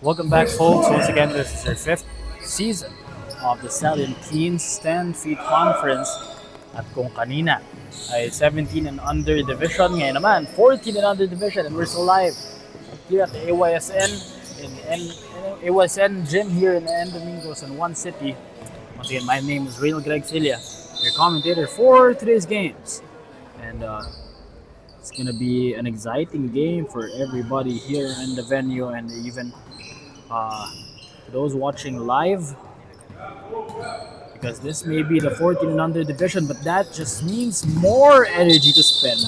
Welcome back, folks. Once again, this is our fifth season of the Stallion Teens 10 Feet Conference. At kung kanina ay 17 and under division, ngayon naman 14 and under division, and we're still live here at the AYSN in AYSN gym here in N. Domingos in One City. Once again, my name is Reynald Greg Cilia, your commentator for today's games, and it's gonna be an exciting game for everybody here in the venue, and even those watching live, because this may be the 14 and under division, but that just means more energy to spend.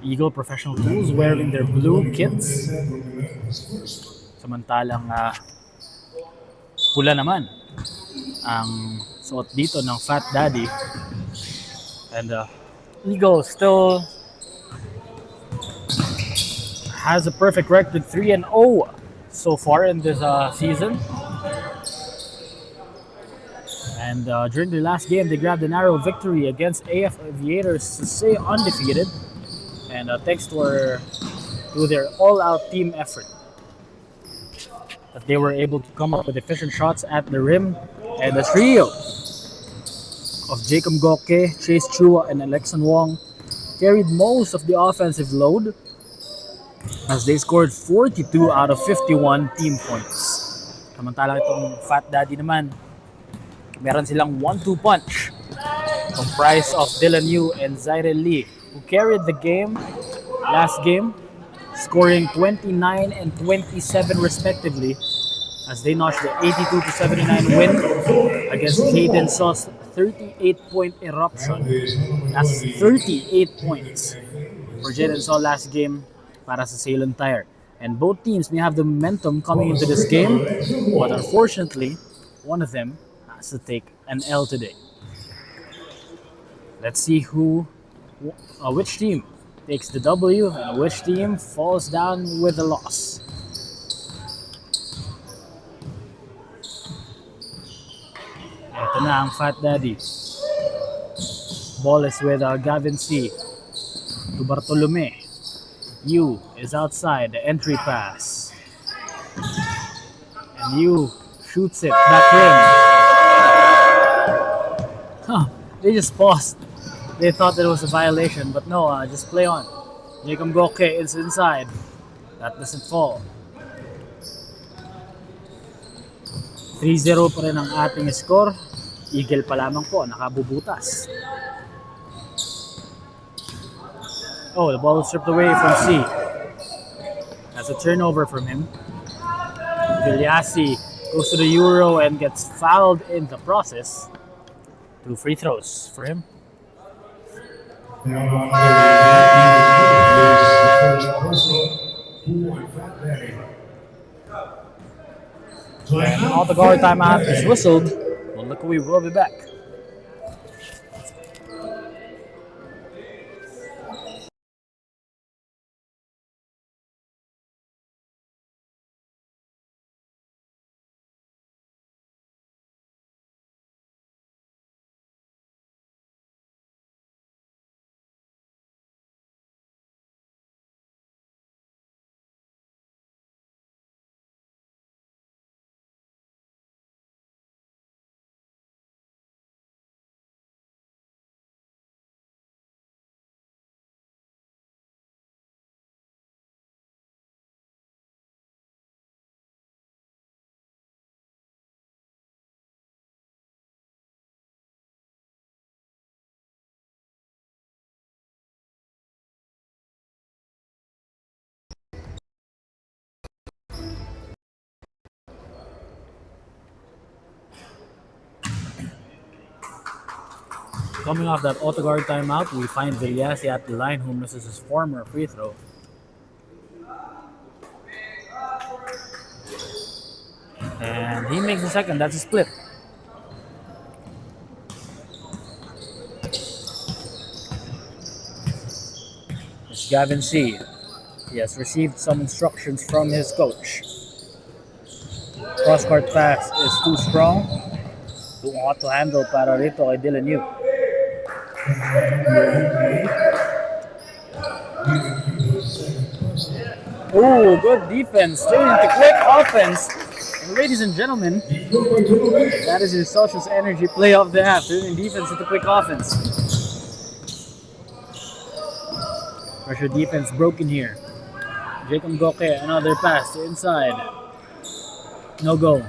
Eagle Professional Tools wearing their blue kits, samantalang pula naman ang suot dito ng Fat Daddy. And Eagle still has a perfect record, 3-0 so far in this season. And during the last game, they grabbed a narrow victory against AF Aviators to stay undefeated. And thanks to their all-out team effort, that they were able to come up with efficient shots at the rim. And the trio of Jacob Goke, Chase Chua, and Alexan Wong carried most of the offensive load, as they scored 42 out of 51 team points. Samantalang itong Fat Daddy naman, meron silang 1-2 punch comprised of Dylan Yu and Zaire Lee, who carried the game last game, scoring 29 and 27 respectively, as they notched the 82-79 win against Hayden Sauce 38-point eruption. That's 38 points for Jaden Saw last game para sa Ceylon Tire. And both teams may have the momentum coming into this game, but unfortunately, one of them has to take an L today. Let's see which team takes the W and which team falls down with a loss. Ito na ang Fat Daddy. Ball is with Gavin C. To Bartolome. Yu is outside, the entry pass. And Yu shoots it back in. They just paused. They thought that it was a violation, but no, just play on. Jacob Goke is inside. That doesn't fall. 3-0 pa rin ang ating score. Eagle pa lamang po, nakabubutas. Oh, the ball was stripped away from C. That's a turnover from him. Viliasi goes to the Euro and gets fouled in the process. 2 free throws for him. And all the guard timeout is whistled. Well, look, we will be back. Coming off that auto guard timeout, we find Viliasi at the line who misses his former free throw. And he makes the second, that's a split. It's Gavin C. He has received some instructions from his coach. Cross-court pass is too strong. Too hot to handle para rito kay Dylan Yu. Oh, good defense. Turning into quick offense. And ladies and gentlemen, that is his Socials Energy play of the half. Turning defense into quick offense. Pressure defense broken here. Jacob Goke, another pass to inside. No go.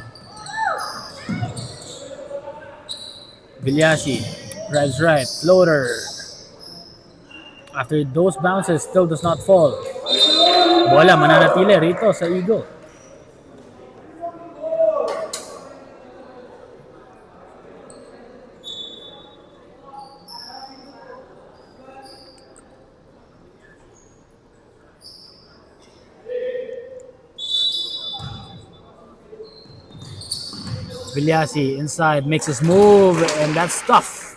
Viliasi drives right, floater. After those bounces, still does not fall. Bola mananatili rito sa Eagle. Viliasi inside makes his move, and that's tough.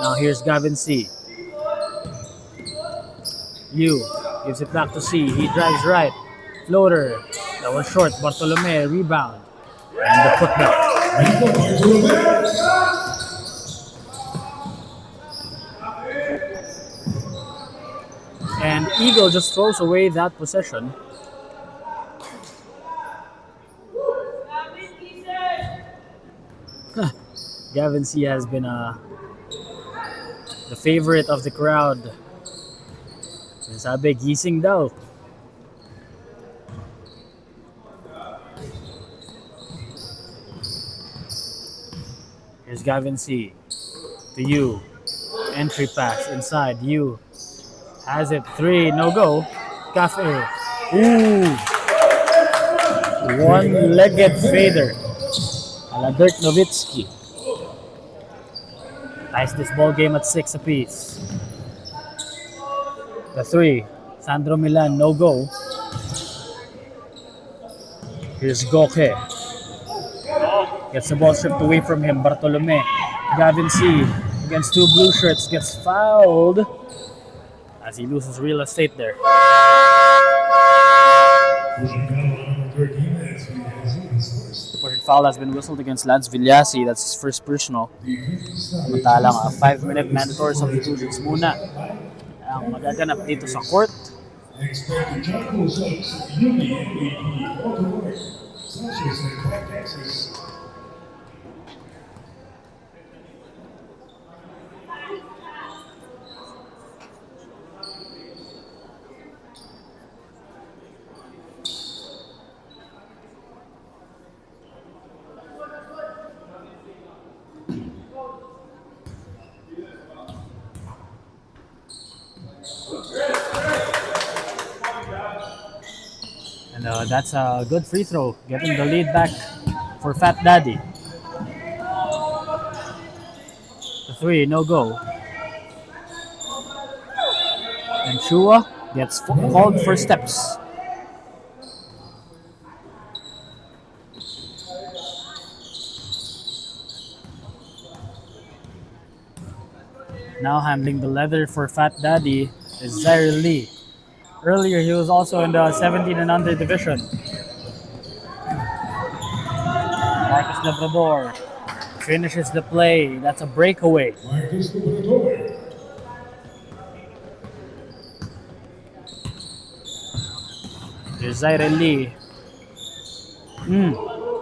Now here's Gavin C. Yu gives it back to C. He drives right. Floater. That was short. Bartolome rebound. And the putback. And Eagle just throws away that possession. Gavin C has been the favorite of the crowd. Sabi, gising daw. Here's Gavin C. To Yu. Entry pass inside. Yu has it. 3, no go. Cafe. Ooh. One-legged fader. A la Dirk Nowitzki. Ties this ball game at 6 apiece. The 3. Sandro Milan, no go. Here's Goke. Gets the ball stripped away from him. Bartolome. Gavin C. Against 2 blue shirts. Gets fouled as he loses real estate there. First foul has been whistled against Lance Villasi. That's his first personal. Samantalang 5-minute mandatory substitutions muna ang magaganap dito sa court. And that's a good free throw, getting the lead back for Fat Daddy. The 3, no go. And Chua gets called for steps. Now handling the leather for Fat Daddy is Zaire Lee. Earlier, he was also in the 17 and under division. Marcus Labrador finishes the play. That's a breakaway. Here's Zaire Lee.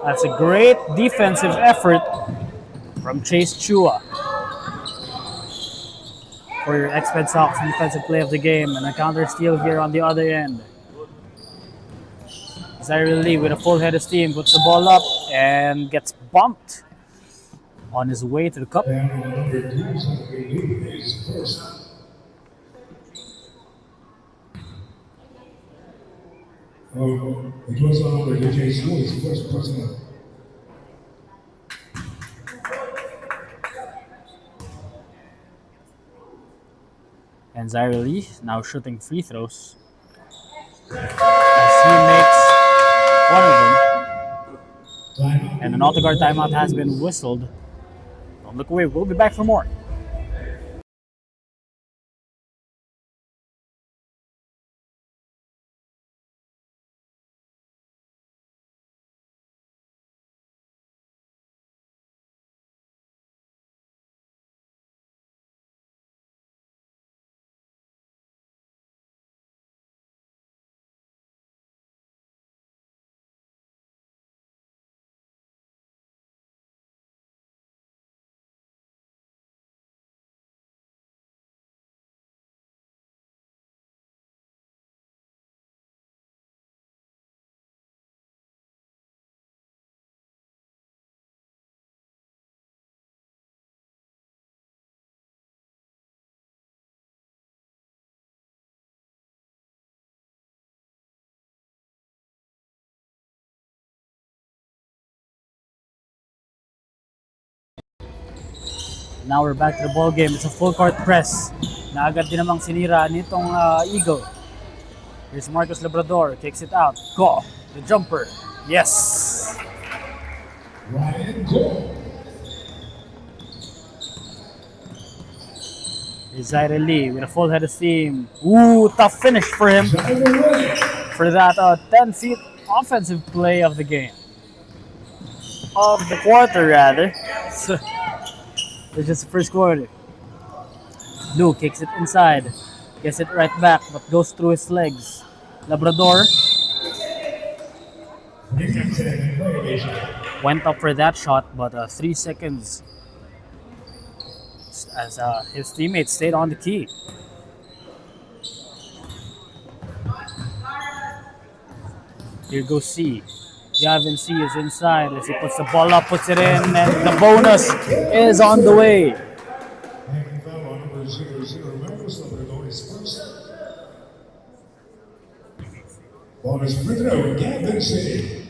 That's a great defensive effort from Chase Chua for your X-Men Sox defensive play of the game, and a counter steal here on the other end. Zaire Lee with a full head of steam puts the ball up and gets bumped on his way to the cup. It was on the Chase Chua, first personal. And Zaire Lee now shooting free throws as he makes one of them. And an auto-guard timeout has been whistled. Don't look away, we'll be back for more. Now we're back to the ball game. It's a full court press. Na agad din namang sinira nitong Eagle. Here's Marcus Labrador, kicks it out. Go! The jumper. Yes! Ryan Go. Here's Zaire Lee with a full head of steam. Ooh, tough finish for him. For that 10 feet offensive play of the game. Of the quarter, rather. So, it's just the first quarter. Lou kicks it inside. Gets it right back, but goes through his legs. Labrador went up for that shot, but 3 seconds as his teammates stayed on the key. Here goes C. Gavin C is inside as he puts the ball up, puts it in, and the bonus is on the way. Bonus free throw, Gavin C.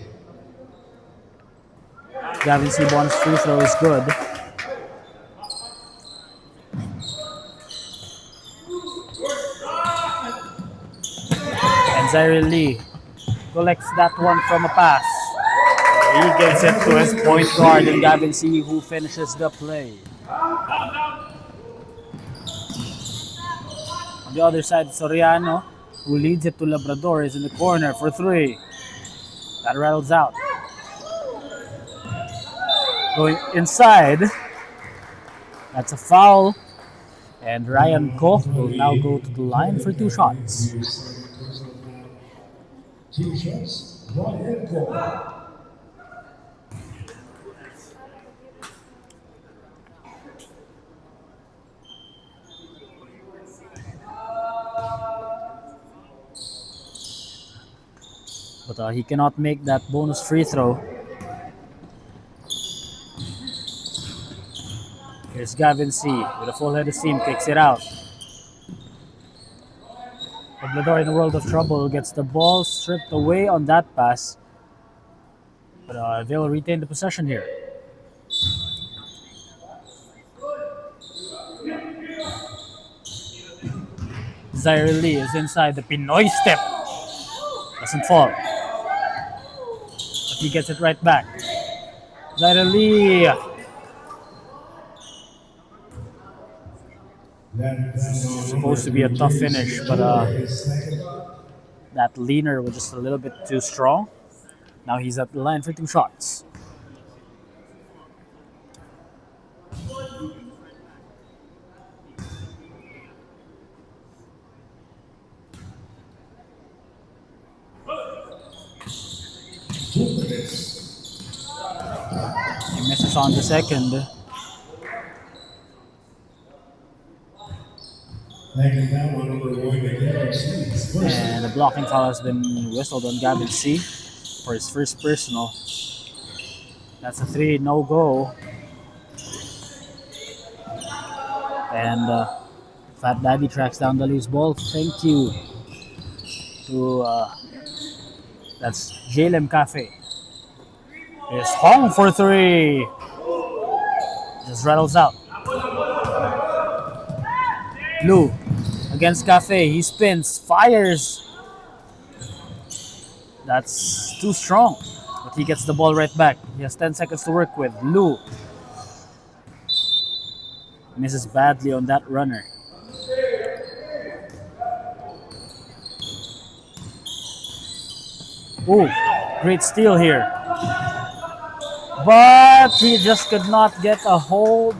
Gavin C. bonus free throw is good. And Zaire Lee collects that one from a pass. He gives it to his point guard and Gavin C, who finishes the play. On the other side, Soriano, who leads it to Labrador, is in the corner for three. That rattles out. Going inside. That's a foul. And Ryan Koh will now go to the line for 2 shots. 2 shots. Ryan Koh. But he cannot make that bonus free throw. Here's Gavin C with a full head of steam, kicks it out. Obrador in a world of trouble, gets the ball stripped away on that pass. But they'll retain the possession here. Zaire Lee is inside the Pinoy step. Doesn't fall. But he gets it right back. Zaire Lee. Supposed to be a tough finish, but that leaner was just a little bit too strong. Now he's at the line for 2 shots. He misses on the second. And the blocking foul has been whistled on Gavin C for his first personal. That's a 3, no go. And Fat Daddy tracks down the loose ball. Thank you to that's Jalem Cafe. It's Hong for 3. Just rattles out. Lou against Cafe. He spins, fires. That's too strong. But he gets the ball right back. He has 10 seconds to work with. Lou misses badly on that runner. Ooh, great steal here. But he just could not get a hold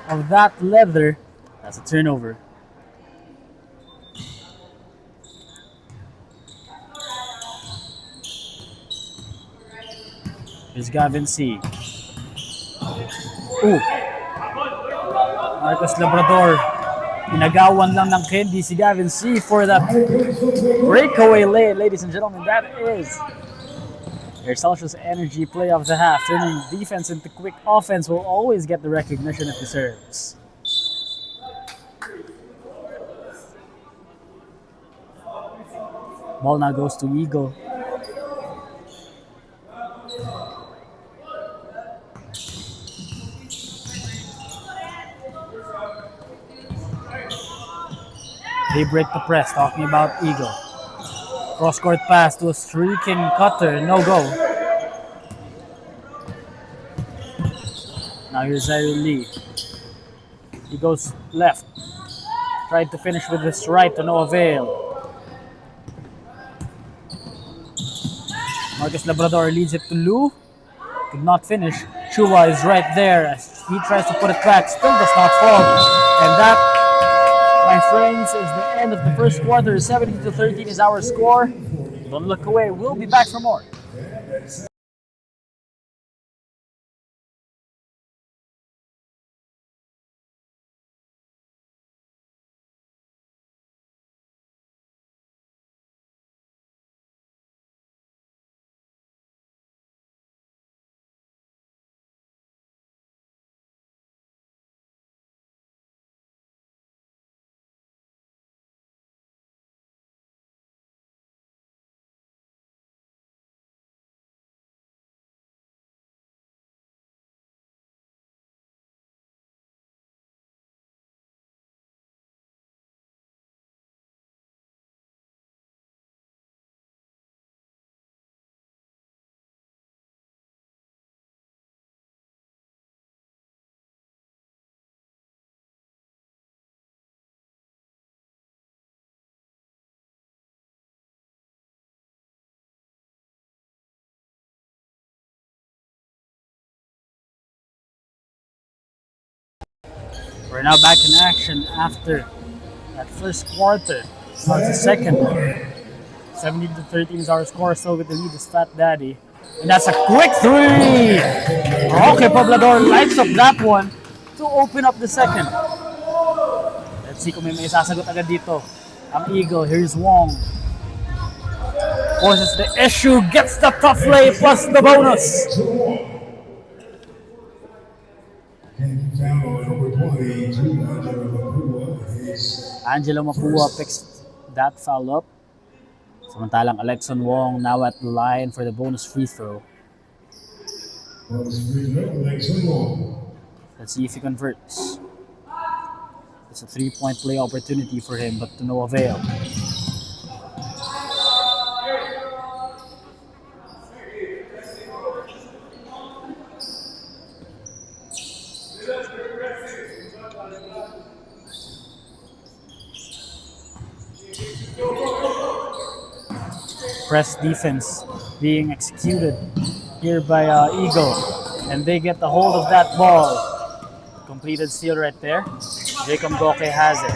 of that leather. That's a turnover. Here's Gavin C. Ooh. Marcos Labrador. Pinagawan lang ng candy si Gavin C for that breakaway lay, ladies and gentlemen. That is your Celsius Energy play of the half. Turning defense into quick offense will always get the recognition it deserves. Ball now goes to Eagle. They break the press, talking about Eagle. Cross-court pass to a streaking cutter, no go. Now here's Zaire Lee. He goes left. Tried to finish with his right to no avail. Marcus Labrador leads it to Lou. Could not finish. Chua is right there as he tries to put it back. Still does not fall. And that, my friends, is the end of the first quarter. 70-13 is our score. Don't look away. We'll be back for more. We're now back in action after that first quarter. Now it's the second. 17-13 is our score, so with the lead is Fat Daddy. And that's a quick three! Okay, Poblador lights up that one to open up the second. Let's see kung may sasagot agad dito. Ang Eagle, here's Wong. Forces the issue, gets the tough lay plus the bonus. Angelo Mapua picks that foul up. Samantalang Alexon Wong now at the line for the bonus free throw. Let's see if he converts. It's a 3-point play opportunity for him, but to no avail. Press defense being executed here by Eagle, and they get the hold of that ball. Completed steal right there. Jacob Goke has it.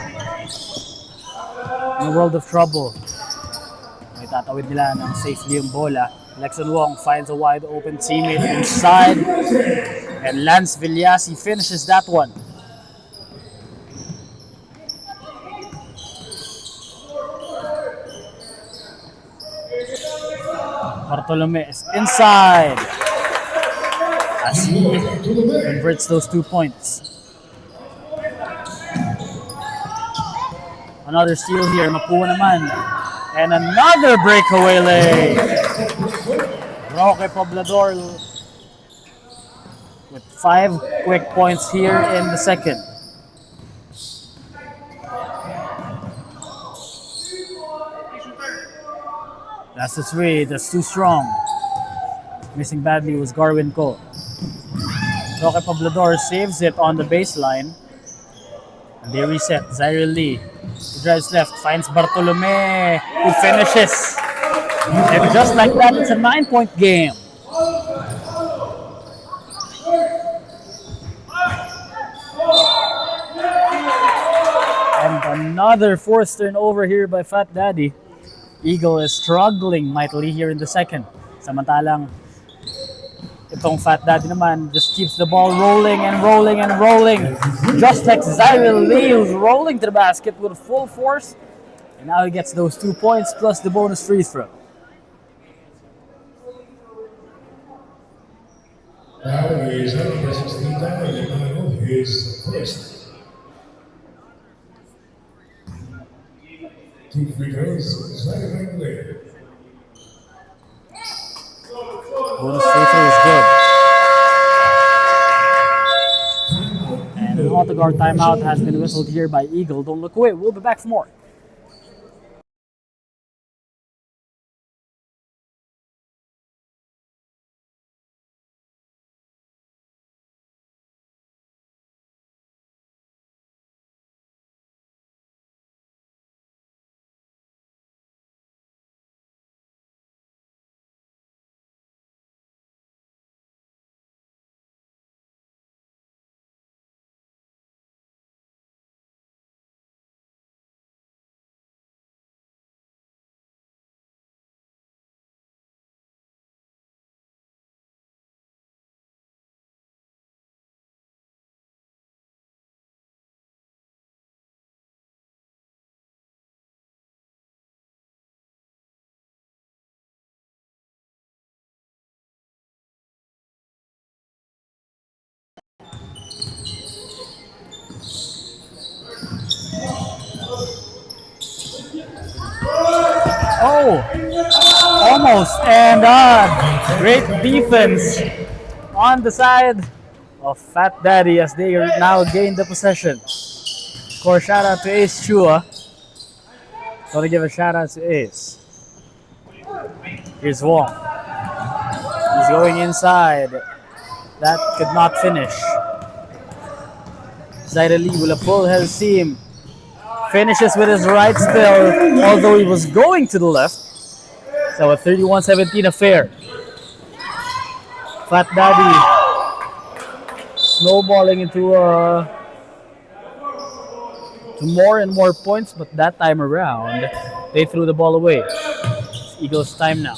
In a world of trouble, may tatawid nila ng safely yung bola. Lexon Wong finds a wide open teammate inside, and Lance Villasi finishes that one. Bartolome is inside as he converts those 2 points. Another steal here, Mapua naman. And another breakaway lay. Roque Poblador with 5 quick points here in the second. That's the 3, that's too strong. Missing badly was Garwin Ko. Roque Poblador saves it on the baseline. And they reset. Zaire Lee, he drives left, finds Bartolome, who finishes. And just like that, it's a 9-point game. And another forced turnover here by Fat Daddy. Eagle is struggling mightily here in the second. Samantalang itong Fat Daddy naman just keeps the ball rolling and rolling and rolling. Just like Zaire Lee, who's rolling to the basket with full force. And now he gets those 2 points plus the bonus free throw. His first. 2 free throws, Zaire Lee. Bonus free throw is good. And an auto-guard timeout has been whistled here by Eagle. Don't look away. We'll be back for more. Oh, almost. And great defense on the side of Fat Daddy as they now gain the possession. Of course, shout out to Ace Chua. Want to give a shout out to Ace. Here's Wong. He's going inside. That could not finish. Zaire Lee will pull his team. Finishes with his right still, although he was going to the left. So a 31-17 affair. Fat Daddy snowballing into a to more and more points, but that time around, they threw the ball away. It's Eagles' time now.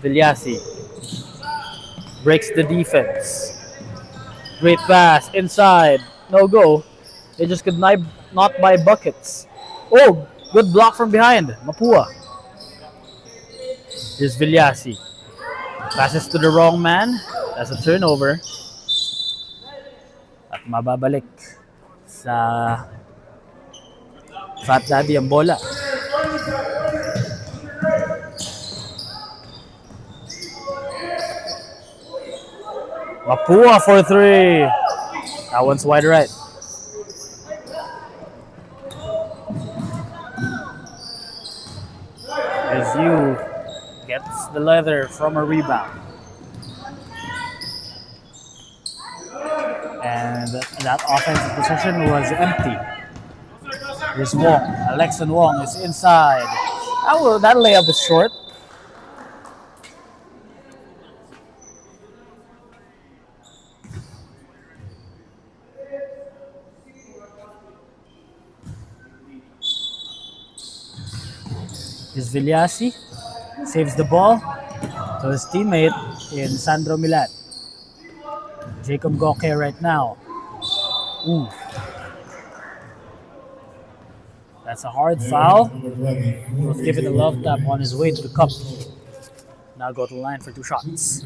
Viliasi breaks the defense. Great pass inside. No go. They just could not buy buckets. Oh, good block from behind. Mapua. Here's Viliasi. Passes to the wrong man. That's a turnover. At mababalik sa Fat Daddy ang bola. Mapua for 3. That one's wide right. As you gets the leather from a rebound. And that offensive possession was empty. Here's Wong. Alexan Wong is inside. That layup is short. Here's Viliasi. Saves the ball to his teammate in Sandro Milat. Jacob Goke right now. Ooh. That's a hard foul. He was given a love tap on his way to the cup. Now go to the line for 2 shots.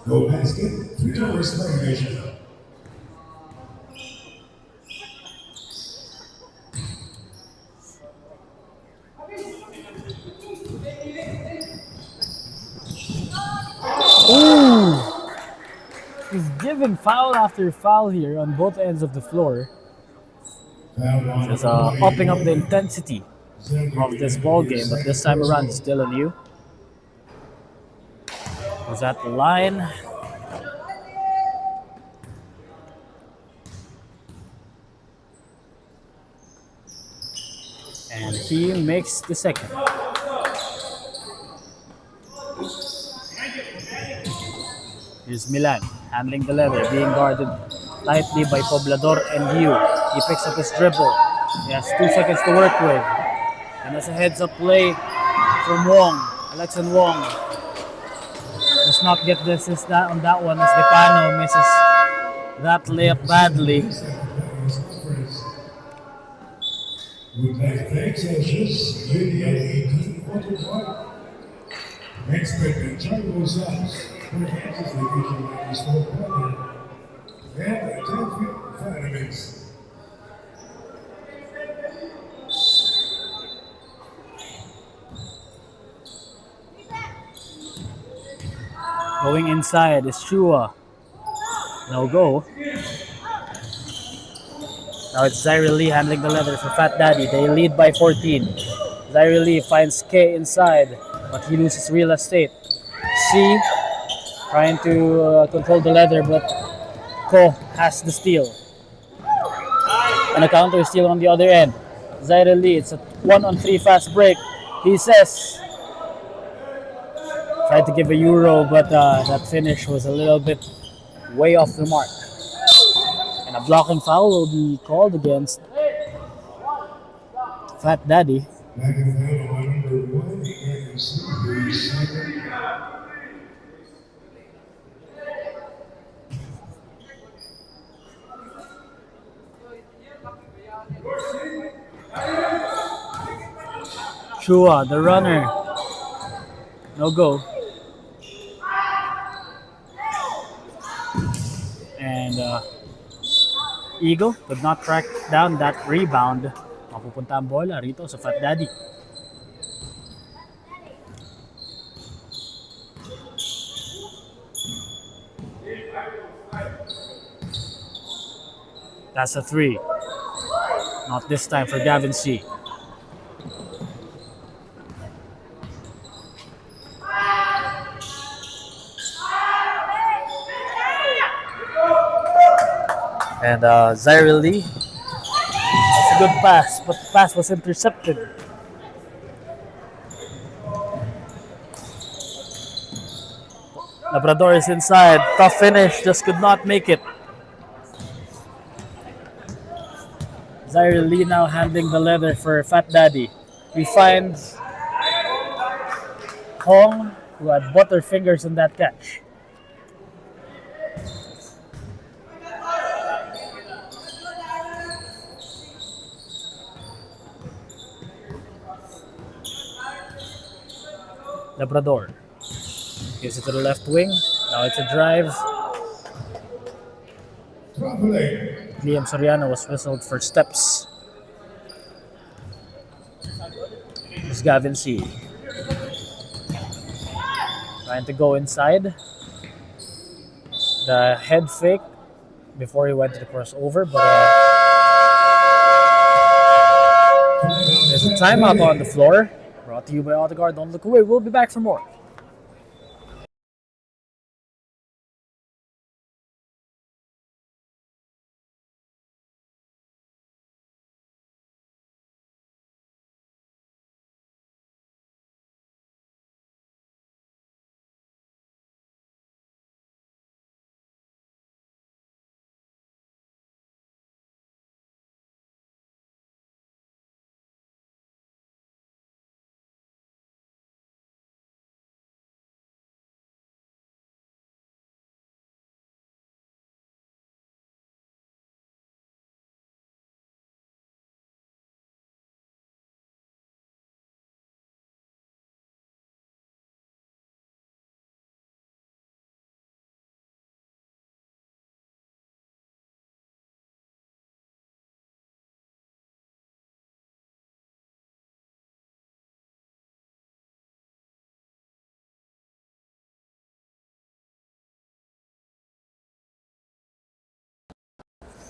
No basket, 3 hours violation. Ooh! He's giving foul after foul here on both ends of the floor. Just upping up the intensity of this ball game, but this time around it's still on you. Was at the line. And he makes the second. Here's Milan handling the leather, being guarded tightly by Poblador and Yu. He picks up his dribble. He has 2 seconds to work with. And that's a heads-up play from Wong. Alexan Wong does not get the assist on that one as Depano misses that layup badly. Expect Charlie Rosales, who answers the vision of the SportCam, and the 10-feet vitamins. Going inside is Shua. No go. Now it's Zaire Lee handling the leather for Fat Daddy. They lead by 14. Zaire Lee finds K inside, but he loses real estate. C trying to control the leather, but Ko has the steal. And a counter steal on the other end. Zaire Lee, it's a 1-on-3 fast break. He says, tried to give a euro, but that finish was a little bit way off the mark. And a blocking foul will be called against Fat Daddy. Chua, the runner. No go. And Eagle could not track down that rebound. Mapupunta ang bola rito sa Fat Daddy. That's a 3. Not this time for Gavin C. And Zaire Lee, it's a good pass, but the pass was intercepted. Labrador is inside. Tough finish, just could not make it. Zaire Lee now handling the leather for Fat Daddy. We find Hong, who had butterfingers on that catch. Labrador gives it to the left wing. Now it's a drive. Liam Soriano was whistled for steps. It's Gavin C. Trying to go inside. The head fake before he went to the crossover, but there's a timeout on the floor. Brought to you by AutoGuard. Don't look away. We'll be back for more.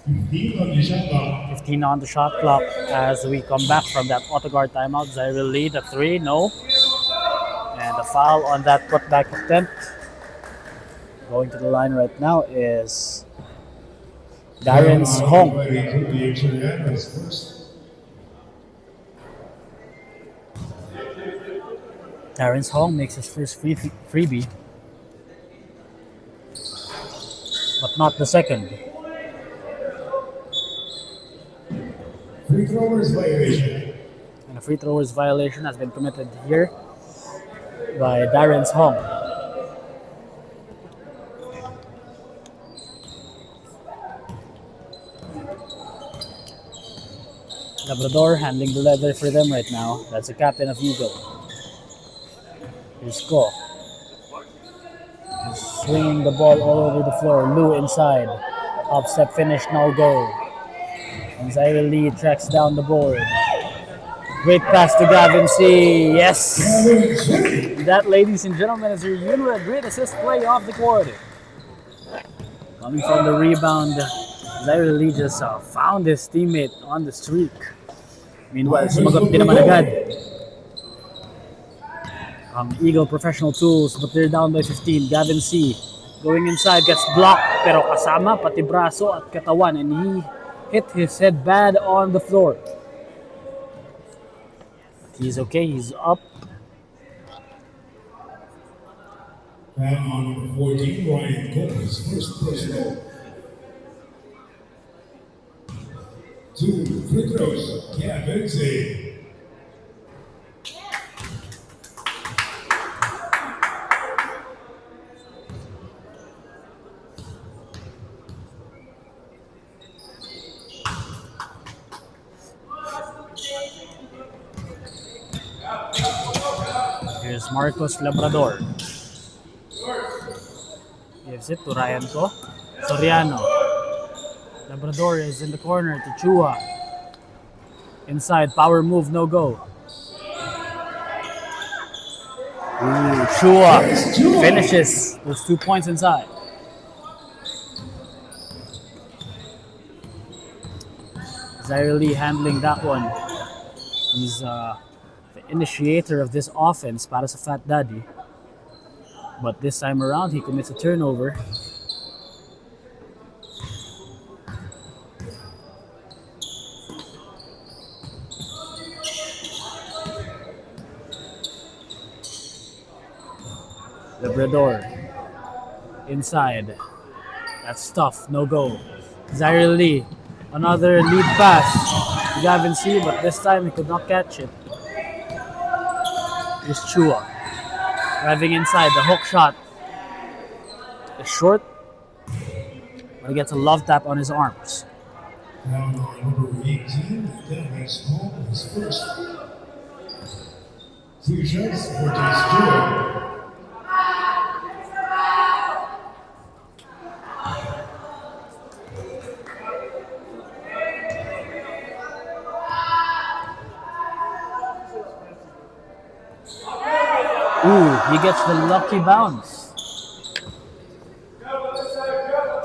On the shot clock. 15 on the shot clock as we come back from that AutoGuard timeout. Zaire Lee, the three, no. And the foul on that putback attempt. Going to the line right now is Darren's Hong. Darren's Hong makes his first freebie, but not the second. Free throwers violation. And a free throwers violation has been committed here by Darren's Hong. Labrador handling the leather for them right now. That's the captain of Eagle. Here's Ko. He's swinging the ball all over the floor. Lou inside. Up step finish, no goal. And Zaire Lee tracks down the board. Great pass to Gavin C. Yes! That, ladies and gentlemen, is your Unra great assist play off the court. Coming from the rebound, Zaire Lee just found his teammate on the streak. Meanwhile, sumagot din naman agad Eagle Professional Tools, but they're down by 15. Gavin C. going inside, gets blocked, pero kasama pati braso at katawan, and he hit his head bad on the floor. He's okay, he's up. And on number 14, Ryan Cole's first personal. 2 free throws, Gavin C. Here's Marcos Labrador. Gives it to Ryan Ko. Soriano. Labrador is in the corner to Chua. Inside, power move, no go. Chua finishes those 2 points inside. Zaire Lee handling that one. He's the initiator of this offense para sa Fat Daddy. But this time around, he commits a turnover. Labrador inside. That's tough. No go. Zaire Lee. Another lead pass to Gavin C, but this time he could not catch it. Here's Chua. Driving inside. The hook shot is short, but he gets a love tap on his arms. Now number 18, that makes home his first. 2 shots for Chua. Ooh, he gets the lucky bounce.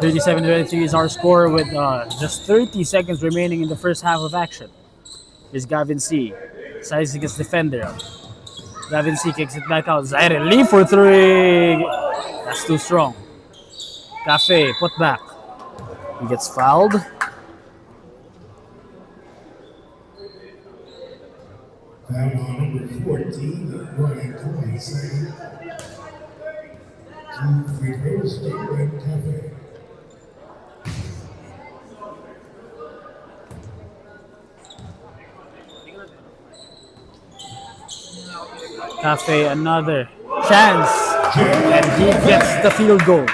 37-23 is our score with just 30 seconds remaining in the first half of action. Here's Gavin C. Sizing his defender. Gavin C kicks it back out. Zaire Lee for 3. That's too strong. Cafe, put back. He gets fouled. Foul on number 14, Ryan Coy, second. 2 free throws, David Cafe. Cafe, another chance. And he gets the field goal.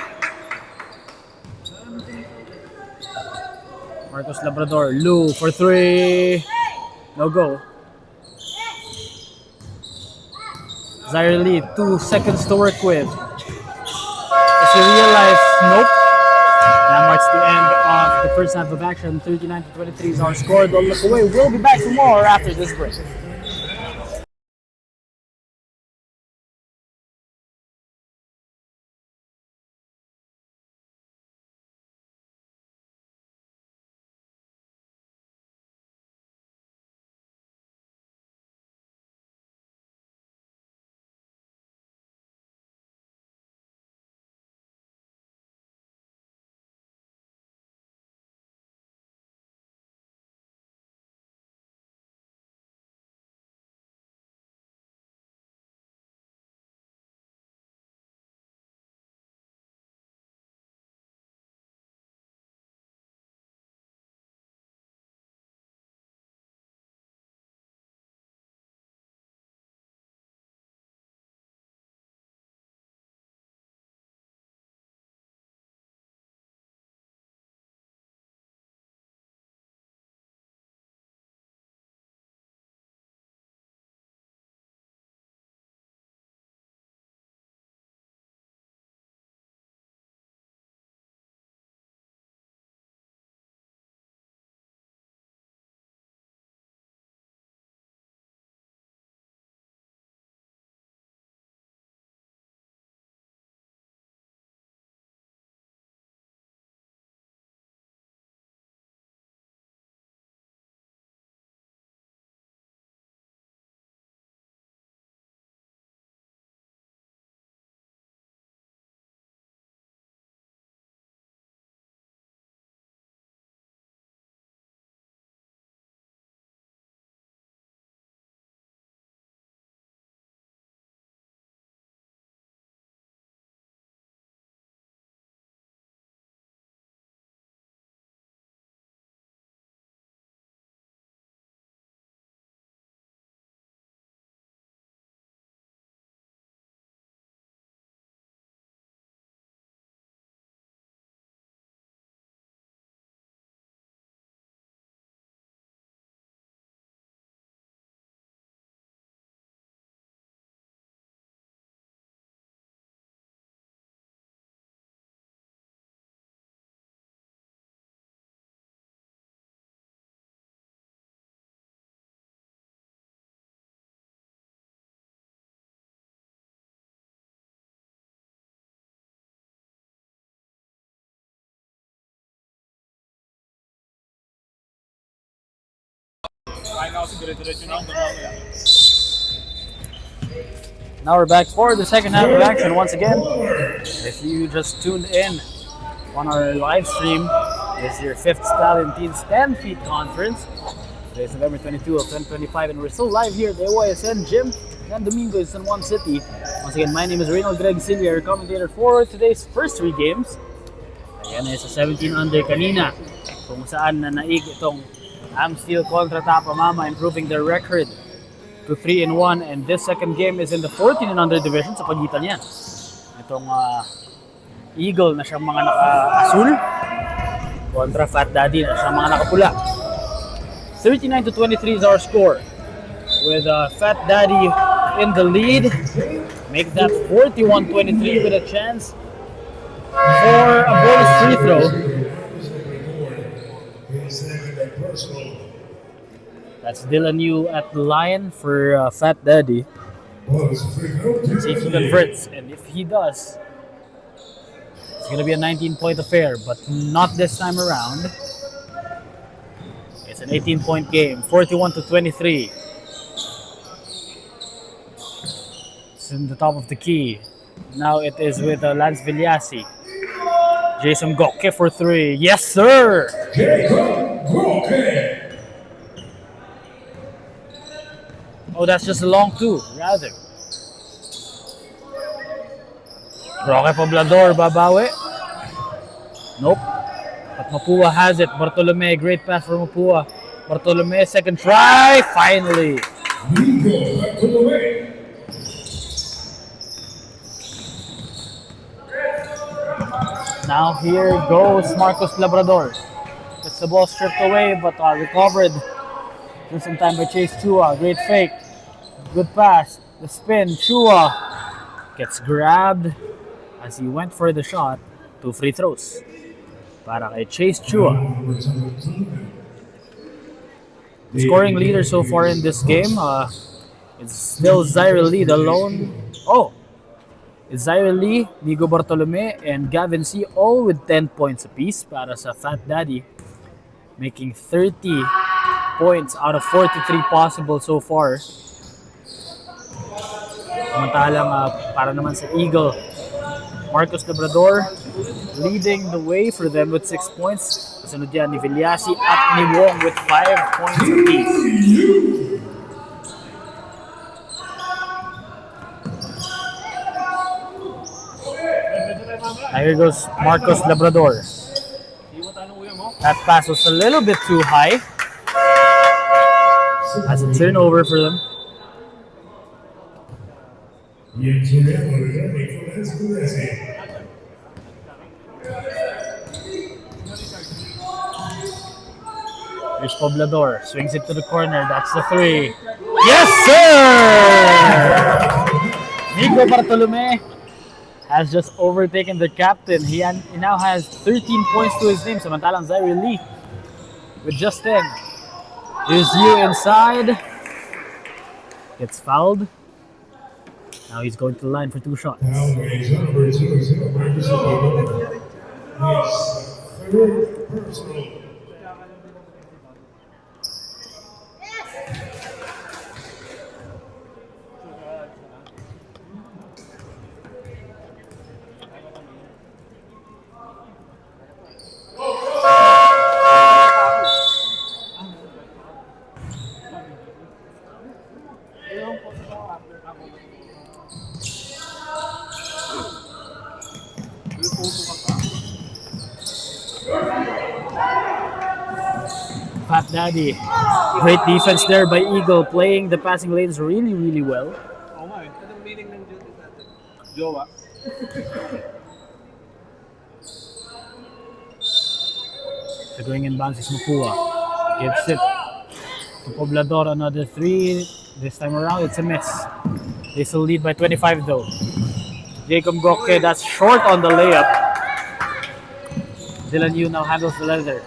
Marcos Labrador, Lou for 3. No go. Zaire Lee, 2 seconds to work with. As he realized, nope. That marks the end of the first half of action. 39-23 is our score. Don't look away. We'll be back for more after this break. Now we're back for the second half of action once again. If you just tuned in on our live stream, this is your 5th Stallion Teens 10 feet conference. Today is November 22 of 2025 and we're still live here at the OISN gym San Domingo in San Juan City. Once again, my name is Reynald Greg Silva, your commentator for today's first 3 games. Ayan ay sa 17 under kanina, kung saan nanaig itong Amsteel kontra Tapamama, improving their record to 3-1, and this second game is in the 14 and under division sa pagitan yan. Itong Eagle na siyang mga naka-asul kontra Fat Daddy na siyang mga nakapula. 39-23 is our score, with Fat Daddy in the lead. Make that 41-23 with a chance for a bonus free throw. That's Dylan Yu at the line for Fat Daddy. Let's see if he converts, and if he does, it's going to be a 19-point affair, but not this time around. It's an 18-point game, 41-23. It's in the top of the key. Now it is with Lance Villasi. Jason Gokke for 3. Yes, sir! Oh, that's just a long 2, rather. Roque Poblador, babawi. Nope. But Mapua has it. Bartolome, great pass for Mapua. Bartolome, second try, finally. Now here goes Marcos Labrador. Gets the ball stripped away, but recovered. Just in time by Chase Chua. Great fake. Good pass. The spin. Chua gets grabbed as he went for the shot. 2 free throws para kay Chase Chua. The scoring leader so far in this game is still Zaire Lee, the lone. Oh, it's Zaire Lee, Nigo Bartolome, and Gavin C, all with 10 points apiece para sa Fat Daddy, making 30 points out of 43 possible so far. Samantalang para naman sa Eagle, Marcos Labrador leading the way for them with 6 points. Kasunod yan ni Villasi at ni Wong with 5 points apiece. Here goes Marcos Labrador. That pass was a little bit too high. As a turnover for them. Here's Poblador, swings it to the corner, that's the 3. Yes, sir! Nico Bartolome has just overtaken the captain. He now has 13 points to his name. Samantalang Zaire Lee with just 10. Here's Yu inside. Gets fouled. Now he's going to the line for 2 shots. Fat Daddy, great defense there by Eagle, playing the passing lanes really, really well. So going in bounds is Mapua. Gives it to Poblador, another 3. This time around, it's a miss. They still lead by 25 though. Jacob Gokke, that's short on the layup. Dylan Yu now handles the leather.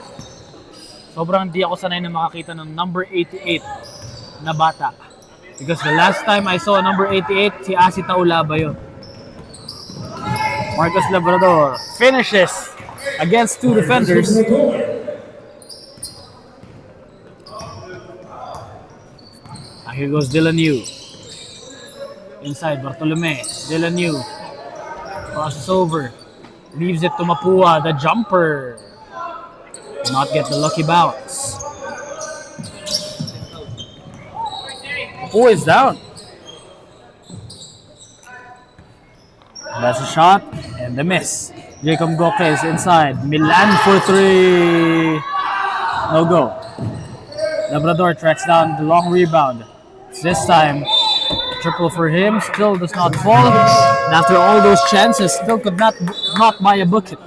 Sobrang di ako sanay na makakita ng number 88 na bata. Because the last time I saw number 88, si Asi Taulaba yun. Marcos Labrador finishes against 2 defenders. Here goes Dylan Yu. Inside, Bartolome. Dylan Yu crosses over. Leaves it to Mapua, the jumper. Not get the lucky bounce. Mapua is down. That's a shot and the miss. Jacob Goke is inside. Milan for three. No go. Labrador tracks down the long rebound. This time, triple for him. Still does not fall. And after all those chances, still could not buy a bucket.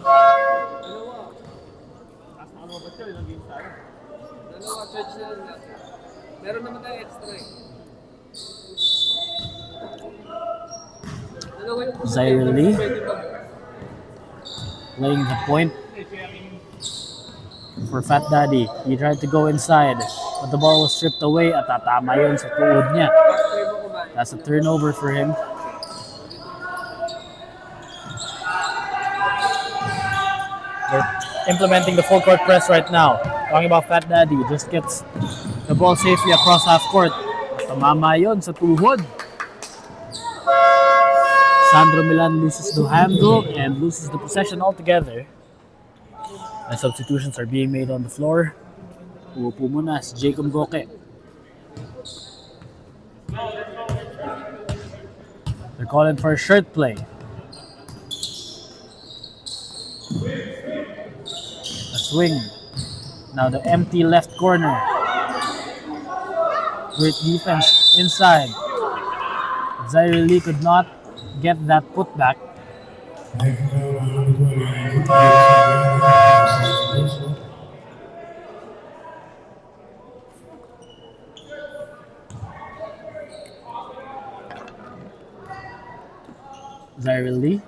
Zaire Lee laying the point for Fat Daddy. He tried to go inside, but the ball was stripped away at tatama yun sa tuod niya. That's a turnover for him. They're implementing the full court press right now. Talking about Fat Daddy, just gets the ball safely across half court. Tamama yun sa tuhod. Sandro Milan loses the handle and loses the possession altogether. And substitutions are being made on the floor. Uupo muna si Jacob Goke. They're calling for a shirt play. A swing. Now the empty left corner. Great defense inside. Zaire Lee could not get that putback. Zaire Lee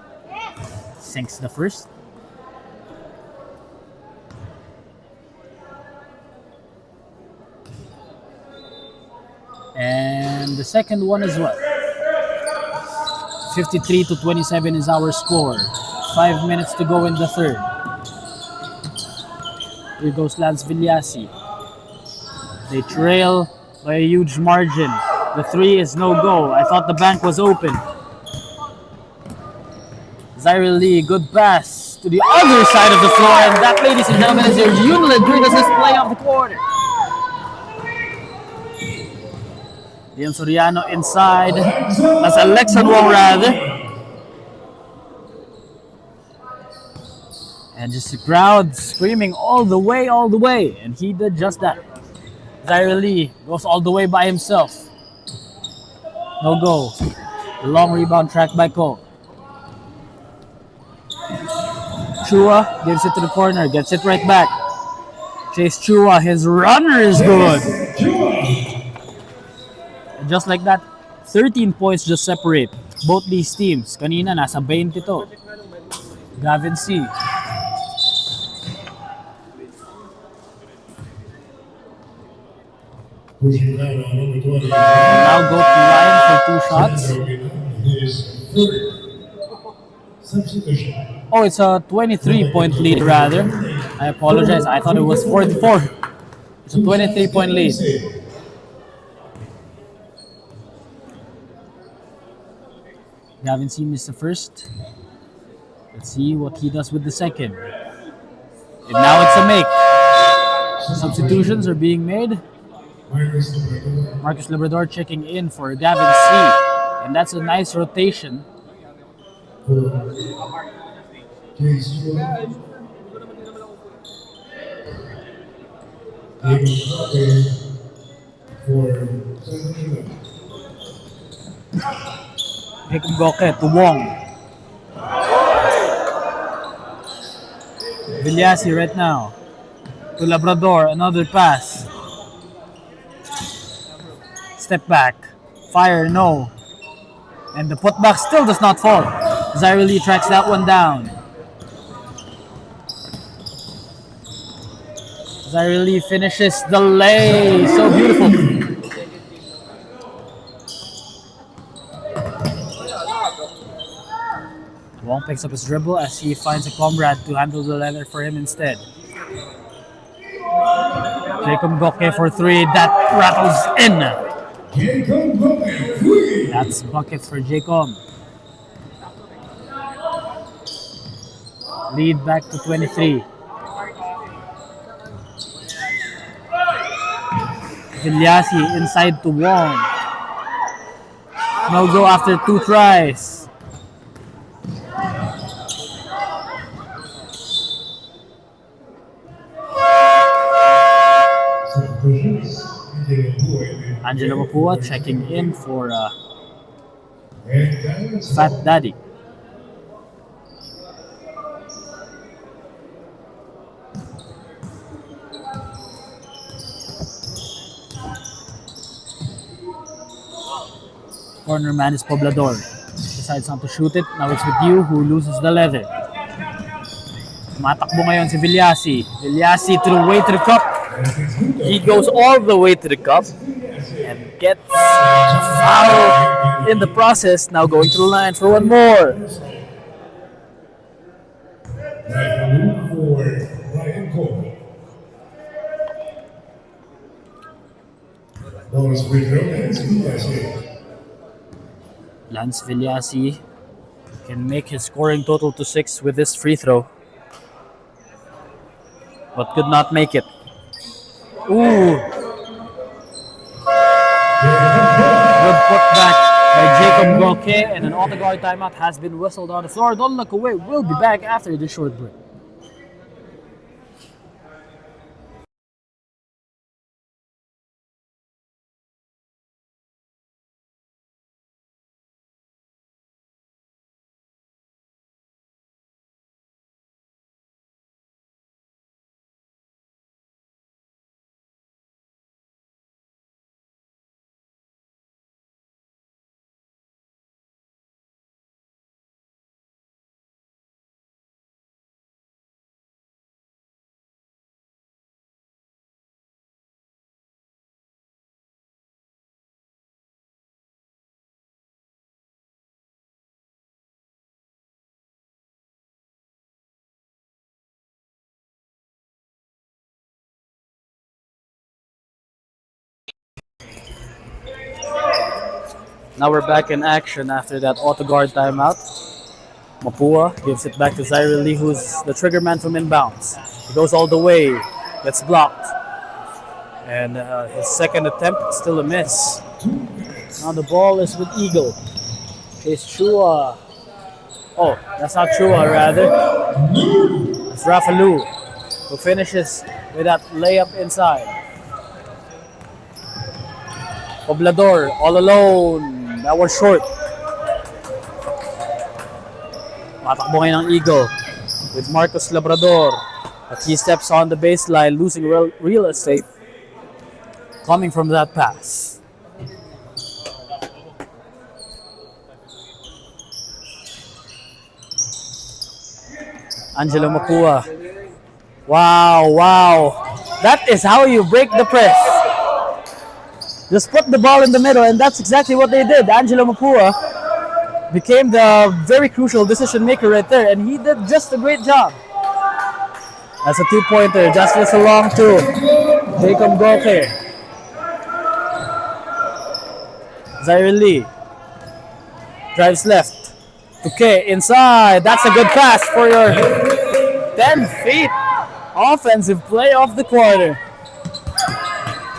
sinks the first. And the second one as well. 53-27 is our score. 5 minutes to go in the third. Here goes Lance Villasi. They trail by a huge margin. The three is no go. I thought the bank was open. Zaire Lee, good pass to the other side of the floor. And that, ladies and gentlemen, is your Unilid greatest play of the quarter. Liam Soriano inside. That's Alexa Wong rather. And just the crowd screaming all the way. And he did just that. Zaire Lee goes all the way by himself. No go. The long rebound tracked by Cole. Chua gives it to the corner. Gets it right back. Chase Chua. His runner is good. Just like that, 13 points just separate both these teams. Kanina, nasa 20 to. Gavin C. Now go to line for 2 shots. Oh, it's a 23-point lead rather. I apologize. I thought it was 44. It's a 23-point lead. Gavin C missed the first. Let's see what he does with the second. And now it's a make. Substitutions are being made. Marcus Labrador checking in for Gavin C. And that's a nice rotation. Jacob Goke to Wong. Villasi right now. To Labrador, another pass. Step back. Fire, no. And the putback still does not fall. Zaire Lee tracks that one down. Zaire Lee finishes the lay. So beautiful. Wong picks up his dribble as he finds a comrade to handle the leather for him instead. Jacob Goke for three. That rattles in. That's buckets for Jacob. Lead back to 23. Villasi inside to Wong. No go after 2 tries. Angelo Mapua checking in for And Dallas Fat Daddy. Corner man is Poblador. Decides not to shoot it. Now it's with you who loses the leather. Tumatakbo ngayon si Villasi. Villasi to the way to the cup. He goes all the way to the cup and gets foul in the process. Now going to the line for one more. for Ryan Cole. Bonus free throw, Lance Villasi can make his scoring total to 6 with this free throw, but could not make it. Ooh, good putback by Jacob Goke, and an auto-guard timeout has been whistled on the floor. Don't look away. We'll be back after this short break. Now we're back in action after that auto-guard timeout. Mapua gives it back to Zaire Lee, who's the trigger man from inbounds. He goes all the way, gets blocked. And his second attempt, still a miss. Now the ball is with Eagle. It's Chua. Oh, that's not Chua, rather. It's Rafalu, who finishes with that layup inside. Poblador, all alone. That was short. Matakbo ngayon ng Eagle with Marcos Labrador. But he steps on the baseline, losing real estate coming from that pass. Angelo Mapua. Wow. That is how you break the press. Just put the ball in the middle, and that's exactly what they did. Angelo Mapua became the very crucial decision maker right there, and he did just a great job. That's a two-pointer. Justice along to Jacob Goke. Zaire Lee drives left to K inside. That's a good pass for your 10 feet offensive play of the quarter.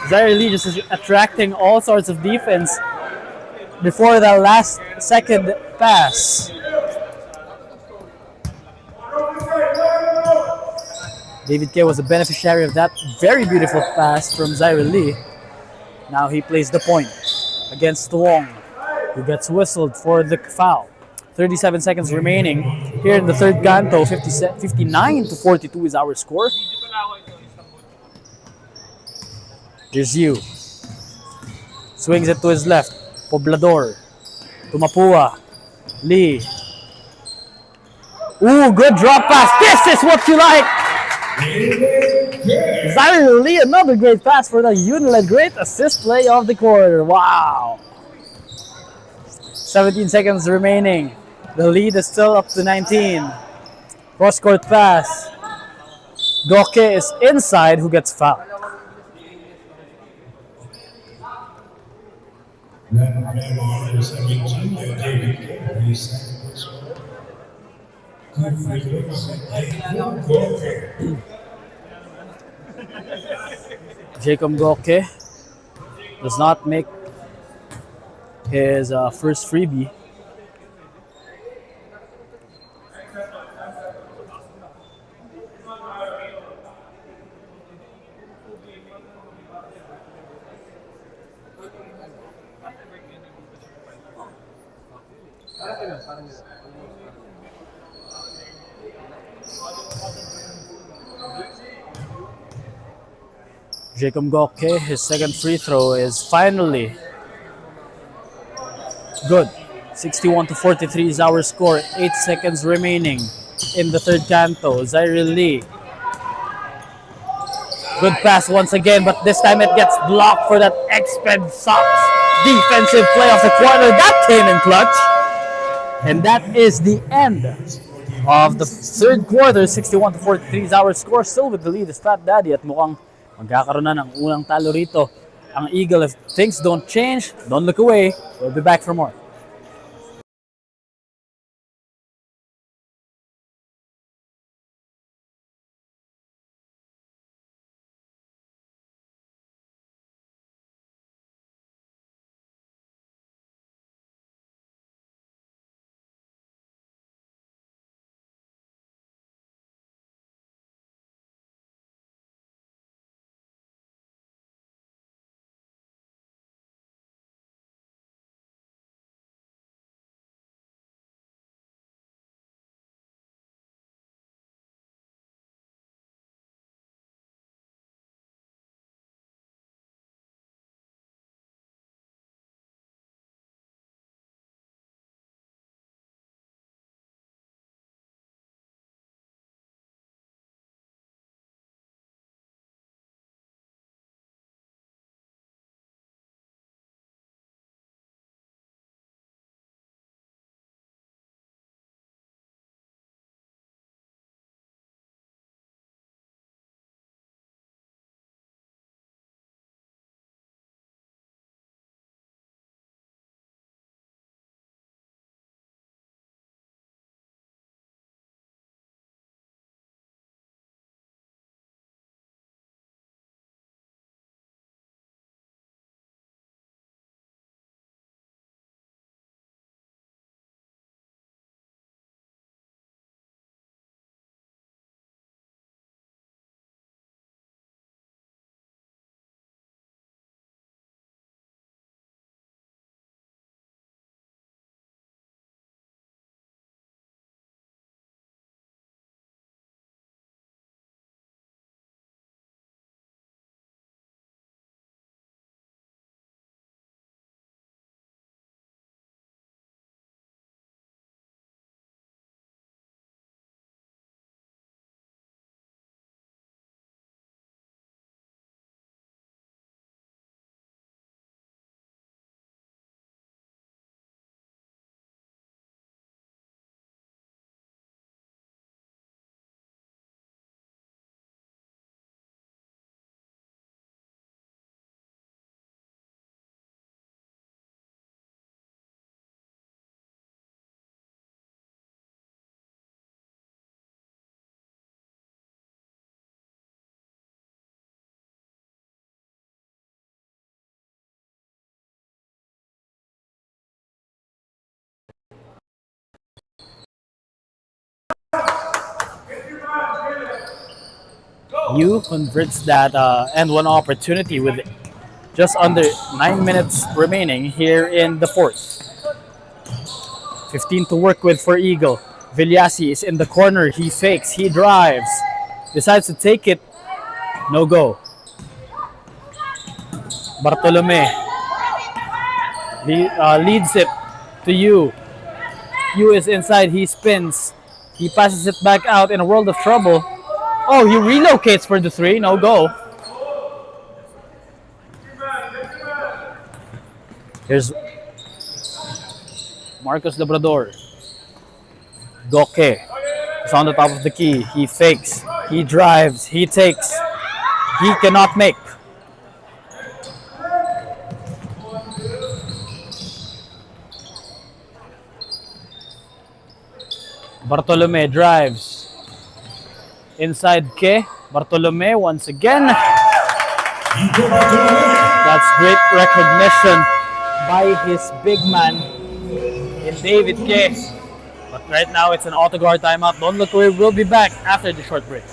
Zaire Lee just attracting all sorts of defense before that last second pass. David K was a beneficiary of that very beautiful pass from Zaire Lee. Now he plays the point against Wong, who gets whistled for the foul. 37 seconds remaining here in the third canto. 59-42 is our score. Here's you. Swings it to his left. Poblador. To Mapua. Lee. Ooh, good drop pass. This is what you like. Zaire Lee, another great pass for the United. Great assist play of the quarter. Wow. 17 seconds remaining. The lead is still up to 19. Cross-court pass. Goke is inside, who gets fouled. Jacob Goke does not make his first freebie. Jacob Goke, his second free throw is finally good. 61 to 43 is our score. 8 seconds remaining in the third canto. Zaire Lee. Good pass once again, but this time it gets blocked for that Exped Sox defensive play off the corner. That came in clutch. And that is the end of the third quarter. 61 to 43 is our score. Still with the lead is Fat Daddy at mukhang magkakaroon na ng unang talo rito ang Eagle. If things don't change, don't look away. We'll be back for more. U converts that end one opportunity with just under 9 minutes remaining here in the fourth. 15 to work with for Eagle. Villasi is in the corner. He fakes. He drives. Decides to take it. No go. Bartolome leads it to U. U is inside. He spins. He passes it back out in a world of trouble. Oh, he relocates for the three. No go. Here's Marcos Labrador. Goke is on the top of the key. He fakes. He drives. He takes. He cannot make. Bartolome drives. Inside Ke. Bartolome once again. That's great recognition by his big man in David Ke. But right now it's an auto guard timeout. Don't look away. We'll be back after the short break.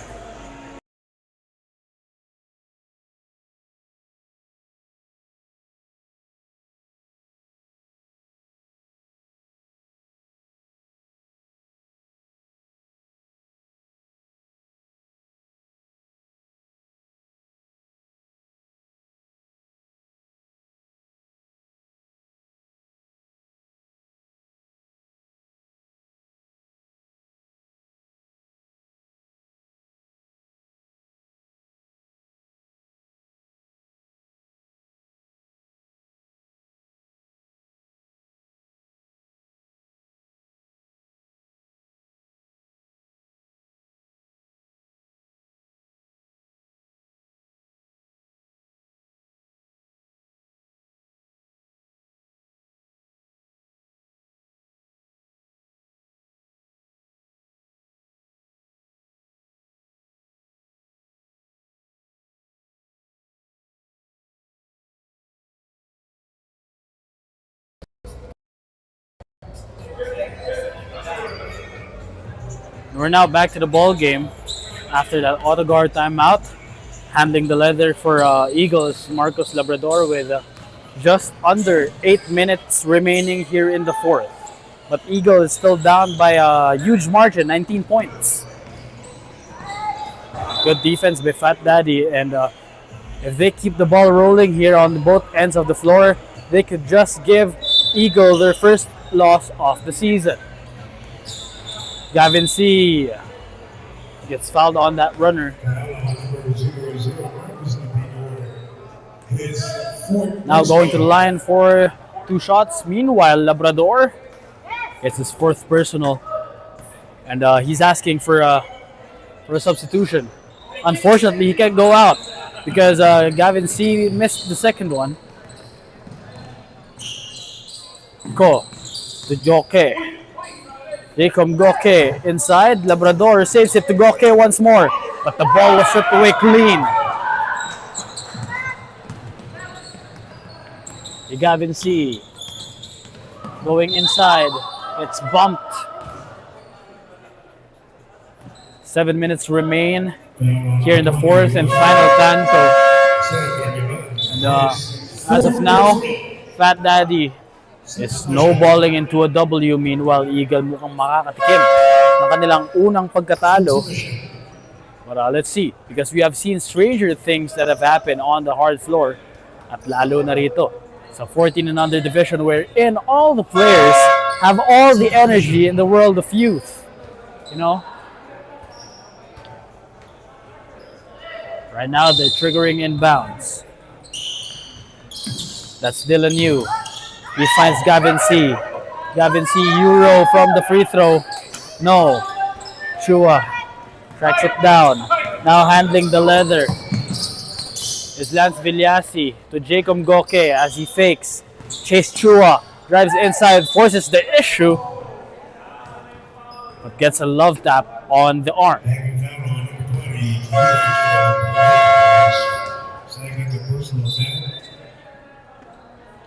We're now back to the ball game after that auto guard timeout. Handling the leather for Eagles, Marcos Labrador with just under 8 minutes remaining here in the fourth. But Eagle is still down by a huge margin, 19 points. Good defense by Fat Daddy, and if they keep the ball rolling here on both ends of the floor, they could just give Eagle their first loss of the season. Gavin C gets fouled on that runner. Now going to the line for 2 shots. Meanwhile, Labrador gets his 4th personal, and he's asking for a substitution. Unfortunately, he can't go out because Gavin C missed the second one. Go to Goke. Jacob Goke inside. Labrador saves it to Goke once more, but the ball was stripped away clean. Gavin C going inside. It's bumped. 7 minutes remain here in the fourth and final canto. And as of now, Fat Daddy is snowballing into a W. Meanwhile, Eagle mukhang makakatikim ng kanilang unang pagkatalo. But let's see, because we have seen stranger things that have happened on the hard floor. At lalo na rito sa 14 and under division, wherein all the players have all the energy in the world of youth. You know? Right now, they're triggering inbounds. That's Dylan Yu. He finds Gavin C. Gavin C. Euro from the free throw. No. Chua tracks it down. Now handling the leather is Lance Villasi to Jacob Goke as he fakes. Chase Chua drives inside, forces the issue, but gets a love tap on the arm.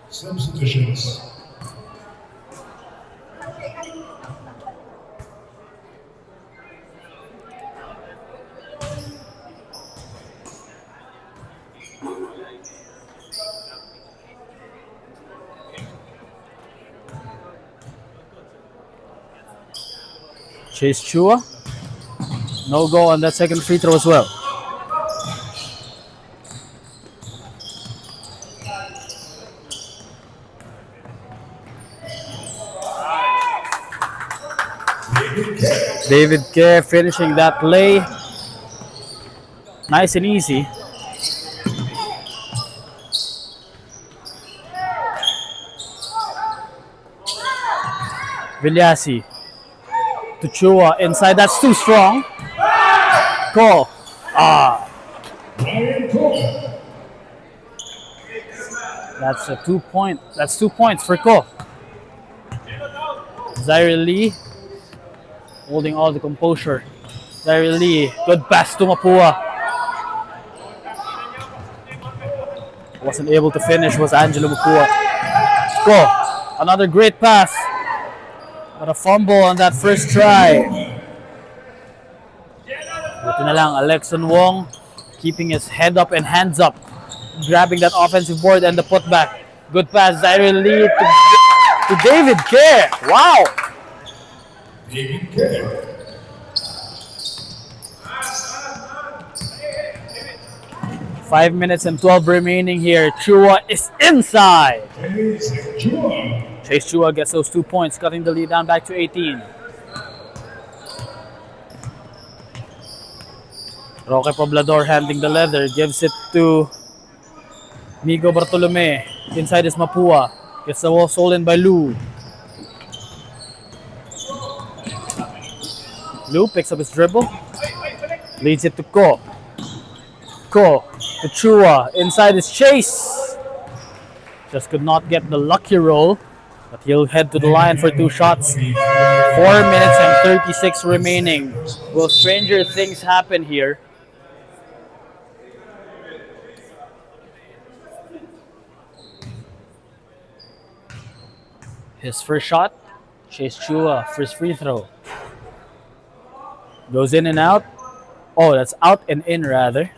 Substitutions. Chase Chua. No go on that second free throw as well. David Kerr finishing that play. Nice and easy. Villasi to Chua inside. That's too strong. Call. That's a 2 point. That's 2 points for Ko. Zaire Lee holding all the composure. Zaire Lee, good pass to Mapua. Wasn't able to finish, was Angelo Mapua. Ko, another great pass. But a fumble on that first try. Buti na lang, Alexon Wong keeping his head up and hands up, grabbing that offensive board and the putback. Good pass, Zaire Lee to David Kerr. Wow! David Kerr. Five minutes and 12 remaining here. Chua is inside. Chase Chua gets those 2 points, cutting the lead down back to 18. Roque Poblador handling the leather, gives it to Migo Bartolome. Inside is Mapua. Gets the ball stolen by Lou. Lou picks up his dribble. Leads it to Ko. Ko to Chua. Inside is Chase. Just could not get the lucky roll, but he'll head to the line for 2 shots. 4 minutes and 36 remaining. Will stranger things happen here? His first shot Chase Chua, first free throw. Goes in and out. Oh, that's out and in rather.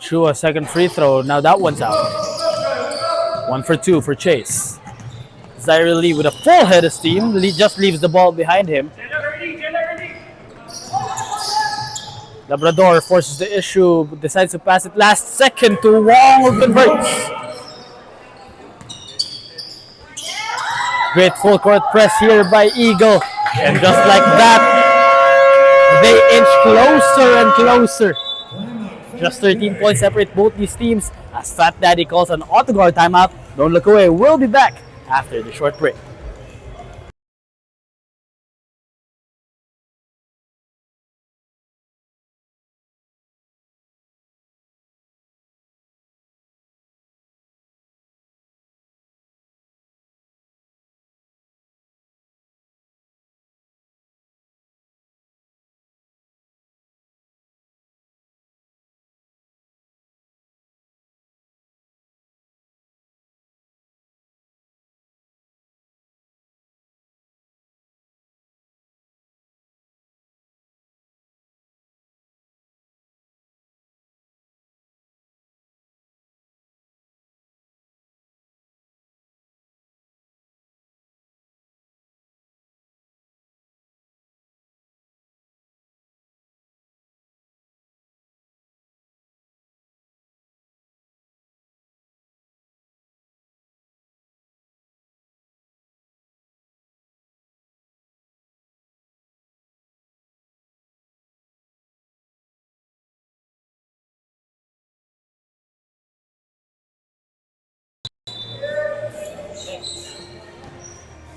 Chua, second free throw. Now that one's out. 1 for 2 for Chase. Zaire Lee with a full head of steam. Lee just leaves the ball behind him. Labrador forces the issue, but decides to pass it last second to Wong, who converts. Great full court press here by Eagle. And just like that, they inch closer and closer. Just 13 points separate both these teams as Fat Daddy calls an auto-guard timeout. Don't look away. We'll be back after the short break.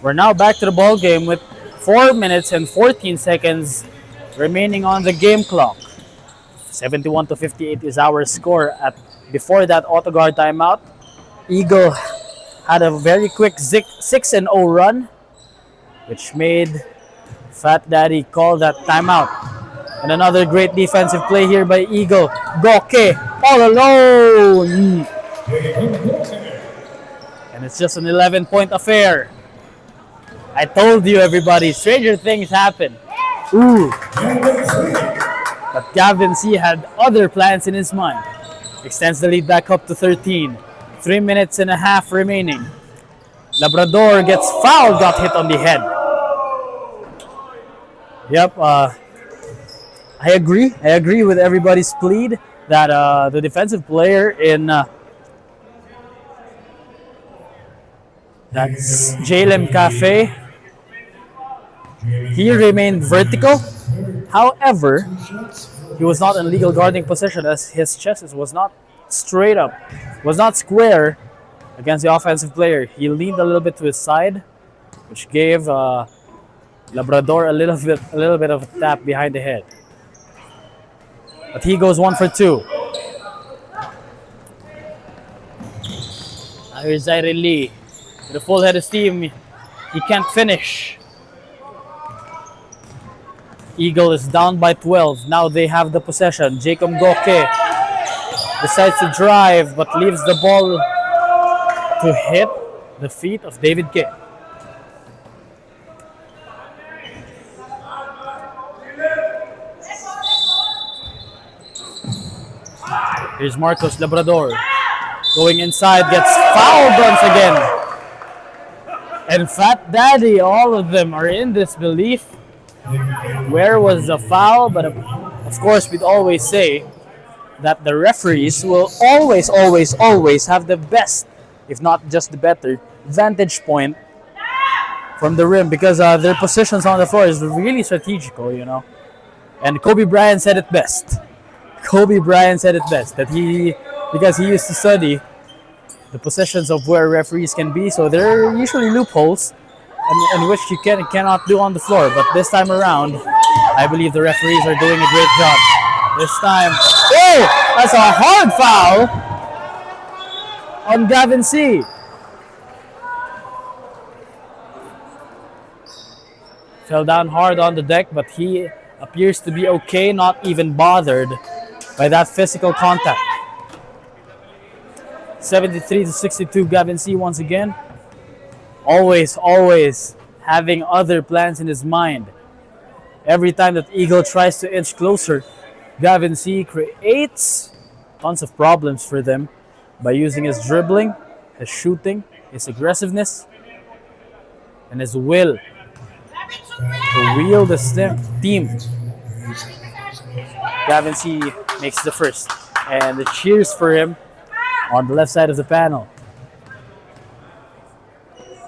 We're now back to the ball game with 4 minutes and 14 seconds remaining on the game clock. 71 to 58 is our score. Before that auto guard timeout, Eagle had a very quick 6-0 run, which made Fat Daddy call that timeout. And another great defensive play here by Eagle. Goke all alone. And it's just an 11-point affair. I told you, everybody, stranger things happen. Ooh. But Gavin C had other plans in his mind. Extends the lead back up to 13. 3 minutes and a half remaining. Labrador gets fouled, got hit on the head. Yep, I agree. I agree with everybody's plead that the defensive player in that's Jalem Cafe, he remained vertical. However, he was not in legal guarding position as his chest was not straight up, was not square against the offensive player. He leaned a little bit to his side, which gave Labrador a little bit of a tap behind the head. But he goes 1 for 2. Now here's Zaire Lee with a full head of steam. He can't finish. Eagle is down by 12. Now they have the possession. Jacob Goke decides to drive but leaves the ball to hit the feet of David K. Here's Marcos Labrador. Going inside, gets fouled once again. And Fat Daddy, all of them are in disbelief. Where was the foul? But of course, we'd always say that the referees will always have the best, if not just the better, vantage point from the rim because their positions on the floor is really strategical, you know. And Kobe Bryant said it best. That because he used to study the positions of where referees can be, so there are usually loopholes in which you cannot do on the floor. But this time around, I believe the referees are doing a great job. This time, oh, that's a hard foul on Gavin C. Fell down hard on the deck, but he appears to be okay, not even bothered by that physical contact. 73-62, Gavin C once again. Always having other plans in his mind. Every time that Eagle tries to inch closer, Gavin C creates tons of problems for them by using his dribbling, his shooting, his aggressiveness, and his will to wield the team. Gavin C makes the first, and the cheers for him on the left side of the panel.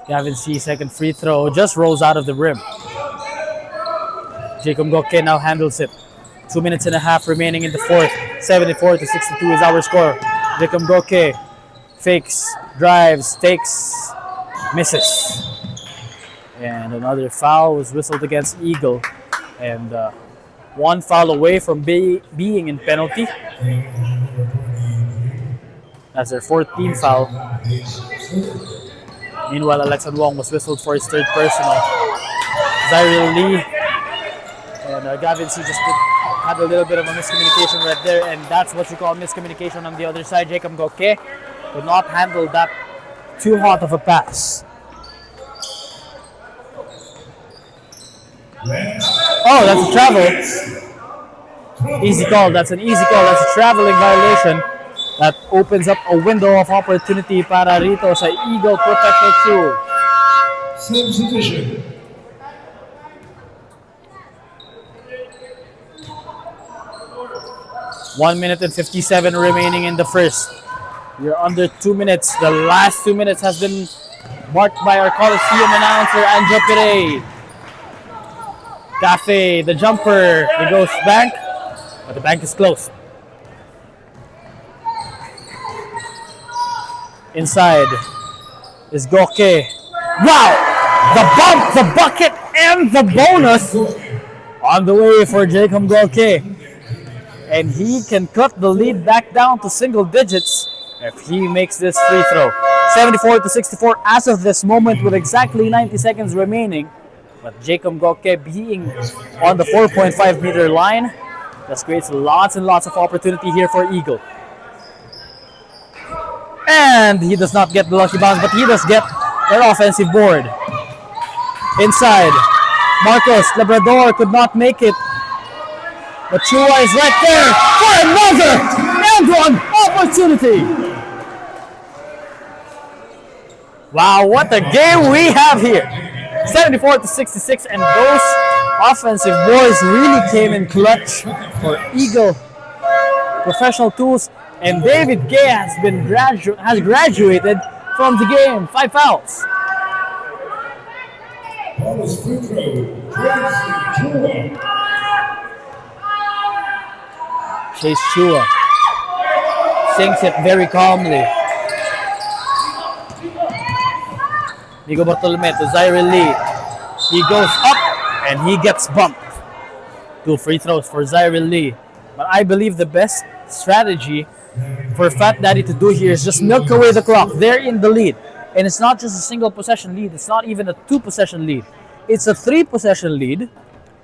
Gavin C second free throw just rolls out of the rim. Jacob Goke now handles it. 2 minutes and a half remaining in the fourth. 74-62 is our score. Jacob Goke fakes, drives, takes, misses. And another foul was whistled against Eagle. And one foul away from being in penalty. That's their fourth team foul. Meanwhile, Alexan Wong was whistled for his third personal. Zyril Lee and Gavin C just had a little bit of a miscommunication right there, and that's what you call miscommunication on the other side. Jacob Goke could not handle that too hot of a pass. Oh, that's a travel. Easy call. That's an easy call. That's a traveling violation. That opens up a window of opportunity para rito sa Eagle Professional Crew. Substitution. 1 minute and 57 remaining in the first. We're under 2 minutes. The last 2 minutes has been marked by our Coliseum announcer, Anjo Pire. Cafe, the jumper, he goes bank, but the bank is closed. Inside is Goke. Wow! The bump, the bucket, and the bonus on the way for Jacob Goke. And he can cut the lead back down to single digits if he makes this free throw. 74-64 as of this moment with exactly 90 seconds remaining. But Jacob Goke being on the 4.5 meter line just creates lots and lots of opportunity here for Eagle. And he does not get the lucky bounce, but he does get an offensive board. Inside, Marcos Labrador could not make it, but Chua is right there for another and one opportunity. Wow, what a game we have here. 74-66, and those offensive boards really came in clutch for Eagle Professional Tools. And David Gay has graduated from the game. 5 fouls. Chase Chua sinks it very calmly. Nico Bartolome to Zyril Lee. He goes up and he gets bumped. 2 free throws for Zyril Lee. But I believe the best strategy for Fat Daddy to do here is just milk away the clock. They're in the lead. And it's not just a single possession lead. It's not even a 2 possession lead. It's a 3 possession lead.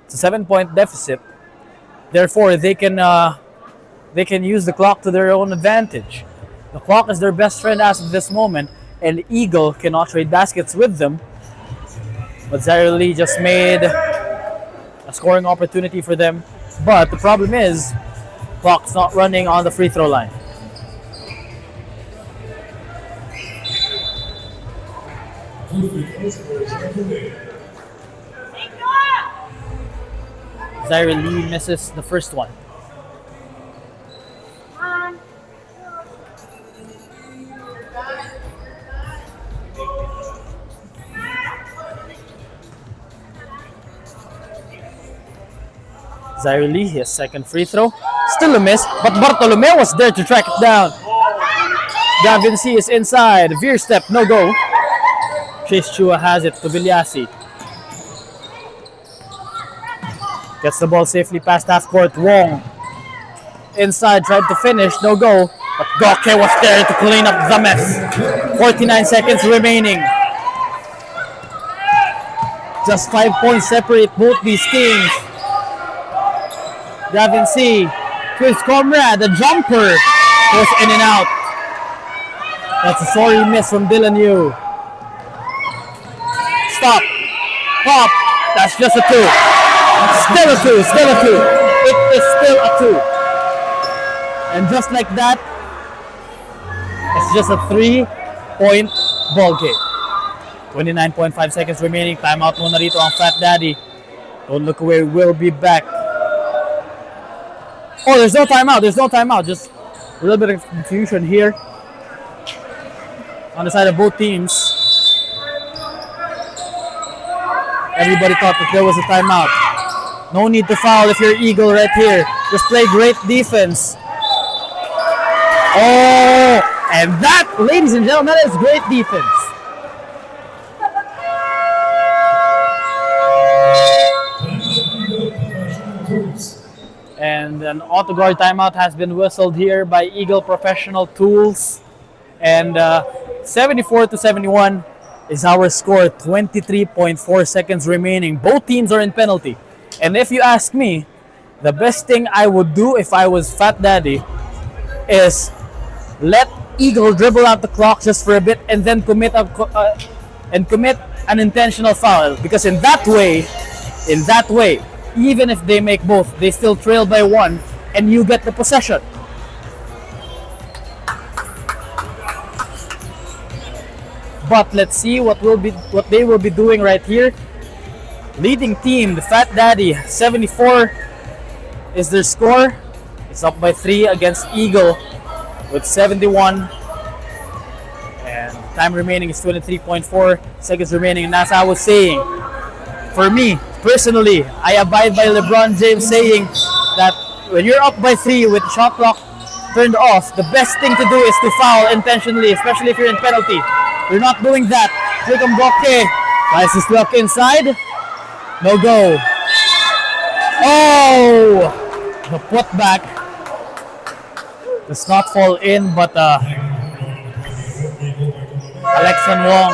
It's a 7-point deficit. Therefore, they can use the clock to their own advantage. The clock is their best friend as of this moment, and Eagle cannot trade baskets with them. But Zyril Lee just made a scoring opportunity for them. But the problem is, clock's not running on the free throw line. Zyril Lee misses the first one. Zyril Lee, his second free throw. Still a miss, but Bartolome was there to track it down. Gavin C is inside. Veer step, no go. Chase Chua has it to Villasi. Gets the ball safely past half court. Wong inside, tried to finish, no go. But Goke was there to clean up the mess. 49 seconds remaining. Just 5 points separate both these teams. Gavin C to his comrade, the jumper goes in and out. That's a sorry miss from Dylan Yu. Stop. Pop. That's just a 2. Still a 2. Still a 2. It is still a 2. And just like that, it's just a 3-point ball game. 29.5 seconds remaining. Timeout muna rito ang Fat Daddy. Don't look away. We'll be back. Oh, there's no timeout. There's no timeout. Just a little bit of confusion here on the side of both teams. Everybody thought that there was a timeout. No need to foul if you're Eagle right here. Just play great defense. Oh, and that, ladies and gentlemen, is great defense. And an auto guard timeout has been whistled here by Eagle Professional Tools. And 74-71 is our score. 23.4 seconds remaining. Both teams are in penalty. And if you ask me, the best thing I would do if I was Fat Daddy is let Eagle dribble out the clock just for a bit and then commit an intentional foul. Because in that way, even if they make both, they still trail by 1 and you get the possession. But let's see what they will be doing right here. Leading team, the Fat Daddy, 74 is their score. It's up by 3 against Eagle with 71. And time remaining is 23.4 seconds remaining. And as I was saying, for me, personally, I abide by LeBron James saying that when you're up by 3 with the shot clock turned off, the best thing to do is to foul intentionally, especially if you're in penalty. You're not doing that. Jacob Bocke tries to look inside. No go. Oh! The putback does not fall in, but Alexon Wong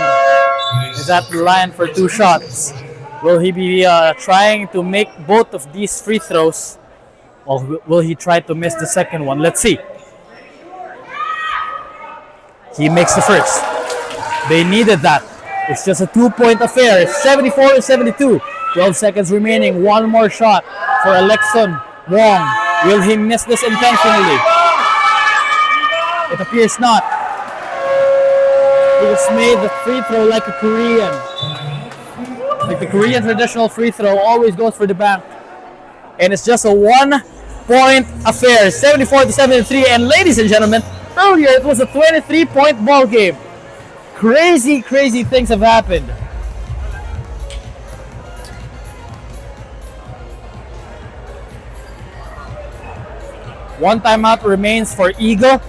is at the line for 2 shots. Will he be trying to make both of these free throws, or will he try to miss the second one? Let's see. He makes the first. They needed that. It's just a 2-point affair. 74-72. 12 seconds remaining. One more shot for Alexon Wong. Will he miss this intentionally? It appears not. He just made the free throw like a Korean. Like the Korean traditional free throw, always goes for the bank. And it's just a 1-point affair. 74-73. And ladies and gentlemen, earlier it was a 23-point ball game. Crazy, crazy things have happened. One timeout remains for Eagle,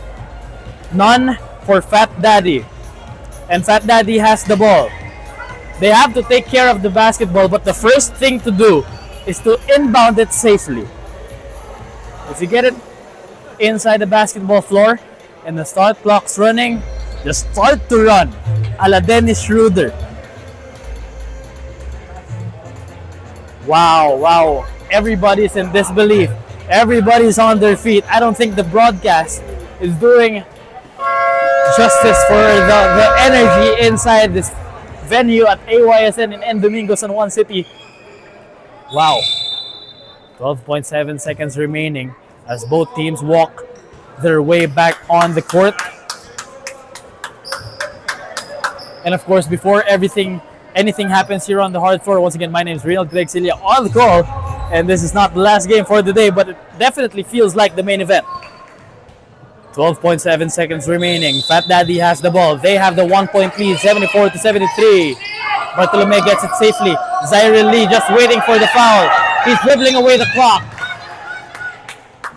none for Fat Daddy. And Fat Daddy has the ball. They have to take care of the basketball, but the first thing to do is to inbound it safely. If you get it inside the basketball floor and the start clock's running, just start to run, a la Dennis Schroeder. Wow. Everybody's in disbelief. Everybody's on their feet. I don't think the broadcast is doing justice for the energy inside this venue at AYSN in Domingo, San Juan City. Wow. 12.7 seconds remaining as both teams walk their way back on the court. And of course, before anything happens here on the hard floor, once again, my name is Real Greg Cilia on the call. And this is not the last game for the day, but it definitely feels like the main event. 12.7 seconds remaining. Fat Daddy has the ball. They have the 1-point lead, 74-73. Bartolome gets it safely. Zyril Lee just waiting for the foul. He's dribbling away the clock.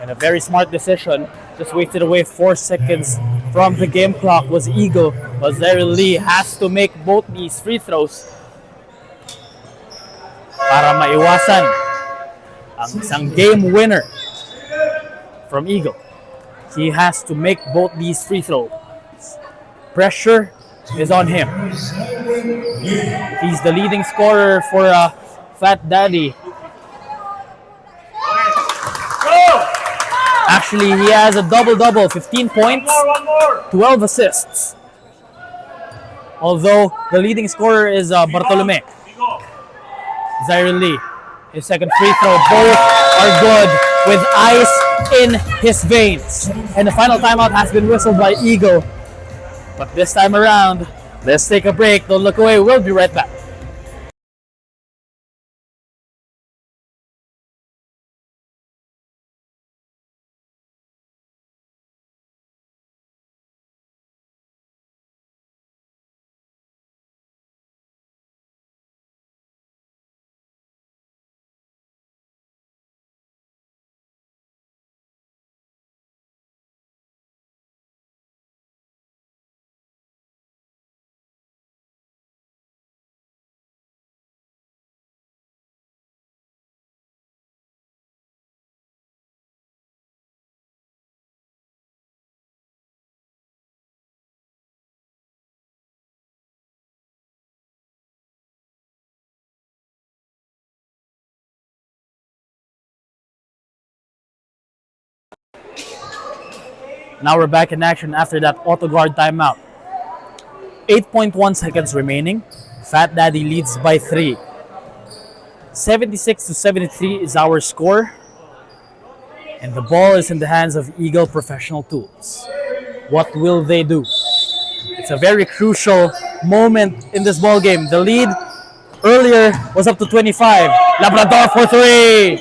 And a very smart decision. Just wasted away 4 seconds from the game clock was Eagle. But Zyril Lee has to make both these free throws para maiwasan ang isang game winner from Eagle. He has to make both these free throws. Pressure is on him. He's the leading scorer for Fat Daddy. Actually, he has a double-double, 15 points, 12 assists. Although the leading scorer is Bartolome Zaire Lee. His second free throw, both are good with ice in his veins. And the final timeout has been whistled by Eagle. But this time around, let's take a break. Don't look away. We'll be right back. Now we're back in action after that auto guard timeout. 8.1 seconds remaining. Fat Daddy leads by 3. 76 to 73 is our score. And the ball is in the hands of Eagle Professional Tools. What will they do? It's a very crucial moment in this ball game. The lead earlier was up to 25. Labrador for 3.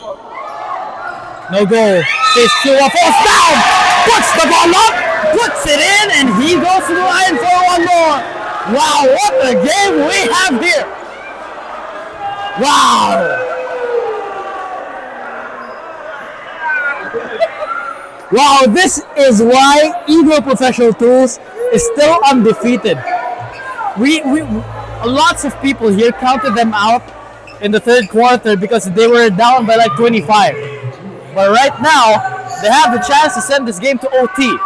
No goal. Chase Chua falls down. Puts the ball up. Puts it in. And he goes to the line for one more. Wow, what a game we have here. Wow. Wow, this is why Eagle Professional Tools is still undefeated. We lots of people here counted them out in the third quarter because they were down by like 25. But right now, they have the chance to send this game to OT.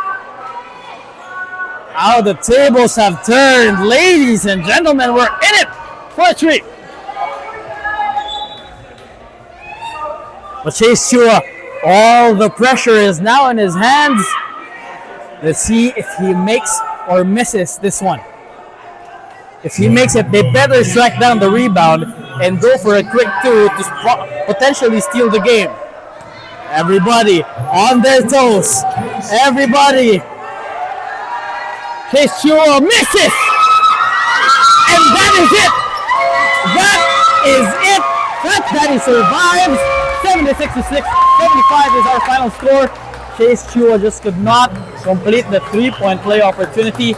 How the tables have turned. Ladies and gentlemen, we're in it for a treat. But Chase Chua, all the pressure is now in his hands. Let's see if he makes or misses this one. If he makes it, they better strike down the rebound and go for a quick 2 to potentially steal the game. Everybody on their toes. Everybody. Chase Chua misses. And that is it. That is it. Fat Daddy survives. 76 to 6. 75 is our final score. Chase Chua just could not complete the 3-point play opportunity.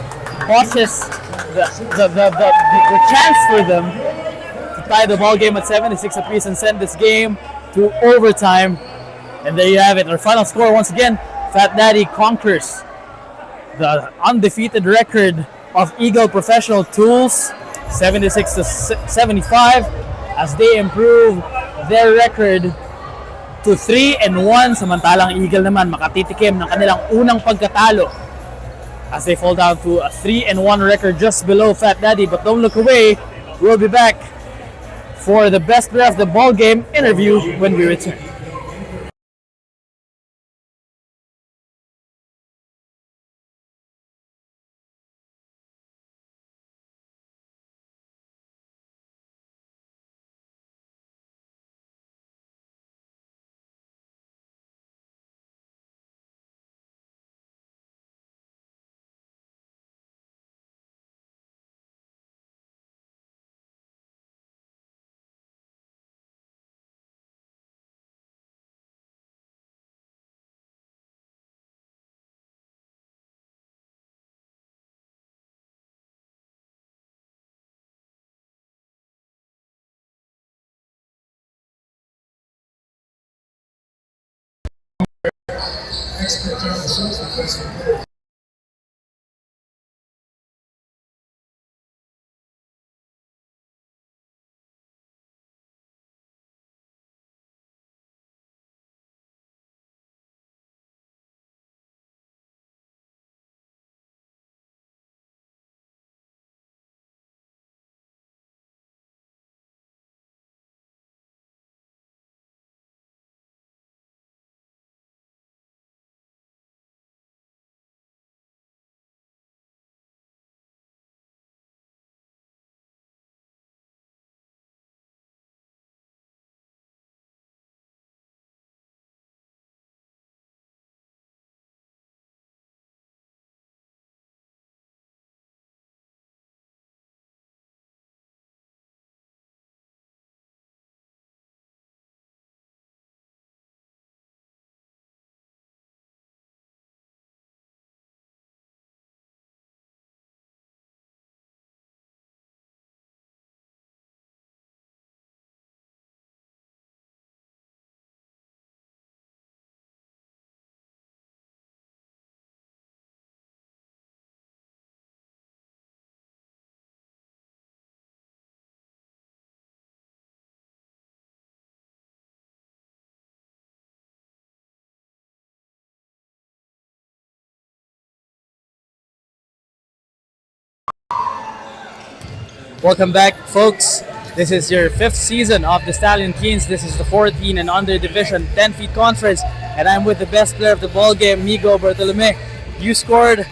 Causes the chance for them to tie the ball game at 76 apiece and send this game to overtime. And there you have it. Our final score once again. Fat Daddy conquers the undefeated record of Eagle Professional Tools, 76 to 75, as they improve their record to 3-1. Samantalang Eagle naman makatitikim ng kanilang unang pagkatalo as they fall down to a 3-1 record just below Fat Daddy. But don't look away. We'll be back for the best player of the ball game interview when we return. Expert on the social Welcome back, folks. This is your fifth season of the Stallion Teens. This is the 14 and under division 10 feet conference, and I'm with the best player of the ball game, Migo Bartolome. You scored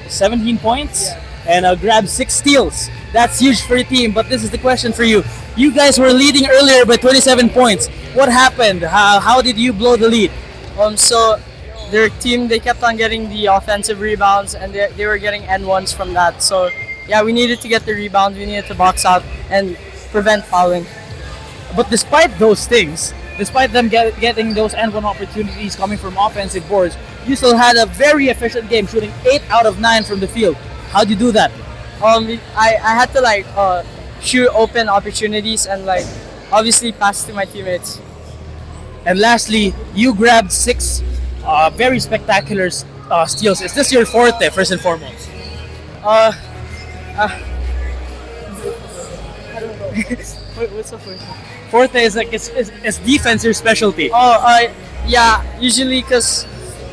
17 points and grabbed 6 steals. That's huge for your team, but this is the question for you. You guys were leading earlier by 27 points. What happened? How did you blow the lead? So their team, they kept on getting the offensive rebounds, and they were getting N1s from that. So yeah, we needed to get the rebounds, we needed to box out and prevent fouling. But despite those things, despite them getting those N1 opportunities coming from offensive boards, you still had a very efficient game, shooting 8 out of 9 from the field. How'd you do that? I had to shoot open opportunities and obviously pass to my teammates. And lastly, you grabbed 6 very spectacular steals. Is this your forte, first and foremost? I don't know. What's the first one? Forte is like it's defense your specialty. Yeah, usually because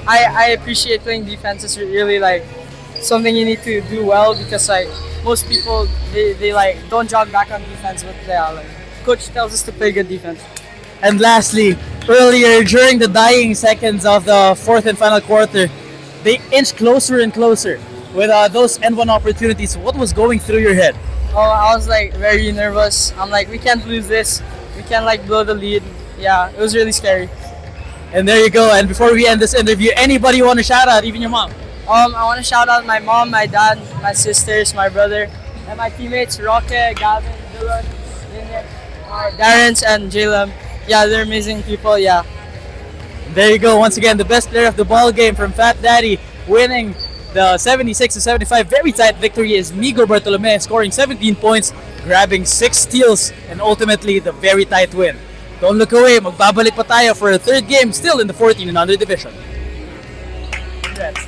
I appreciate playing defense. It's really something you need to do well because most people they don't jog back on defense, but coach tells us to play good defense. And lastly, earlier during the dying seconds of the fourth and final quarter, they inched closer and closer with those N1 opportunities. What was going through your head? I was very nervous. I'm we can't lose this. We can't blow the lead. Yeah, it was really scary. And there you go. And before we end this interview, anybody you want to shout out, even your mom? I want to shout out my mom, my dad, my sisters, my brother, and my teammates, Roque, Gavin, Dylan, Darren, and Jalem. Yeah, they're amazing people, yeah. There you go. Once again, the best player of the ball game from Fat Daddy, winning the 76-75 very tight victory is Migo Bartolome, scoring 17 points, grabbing 6 steals, and ultimately the very tight win. Don't look away. Magbabalik pa tayo for a third game still in the 14 and under division. Congrats.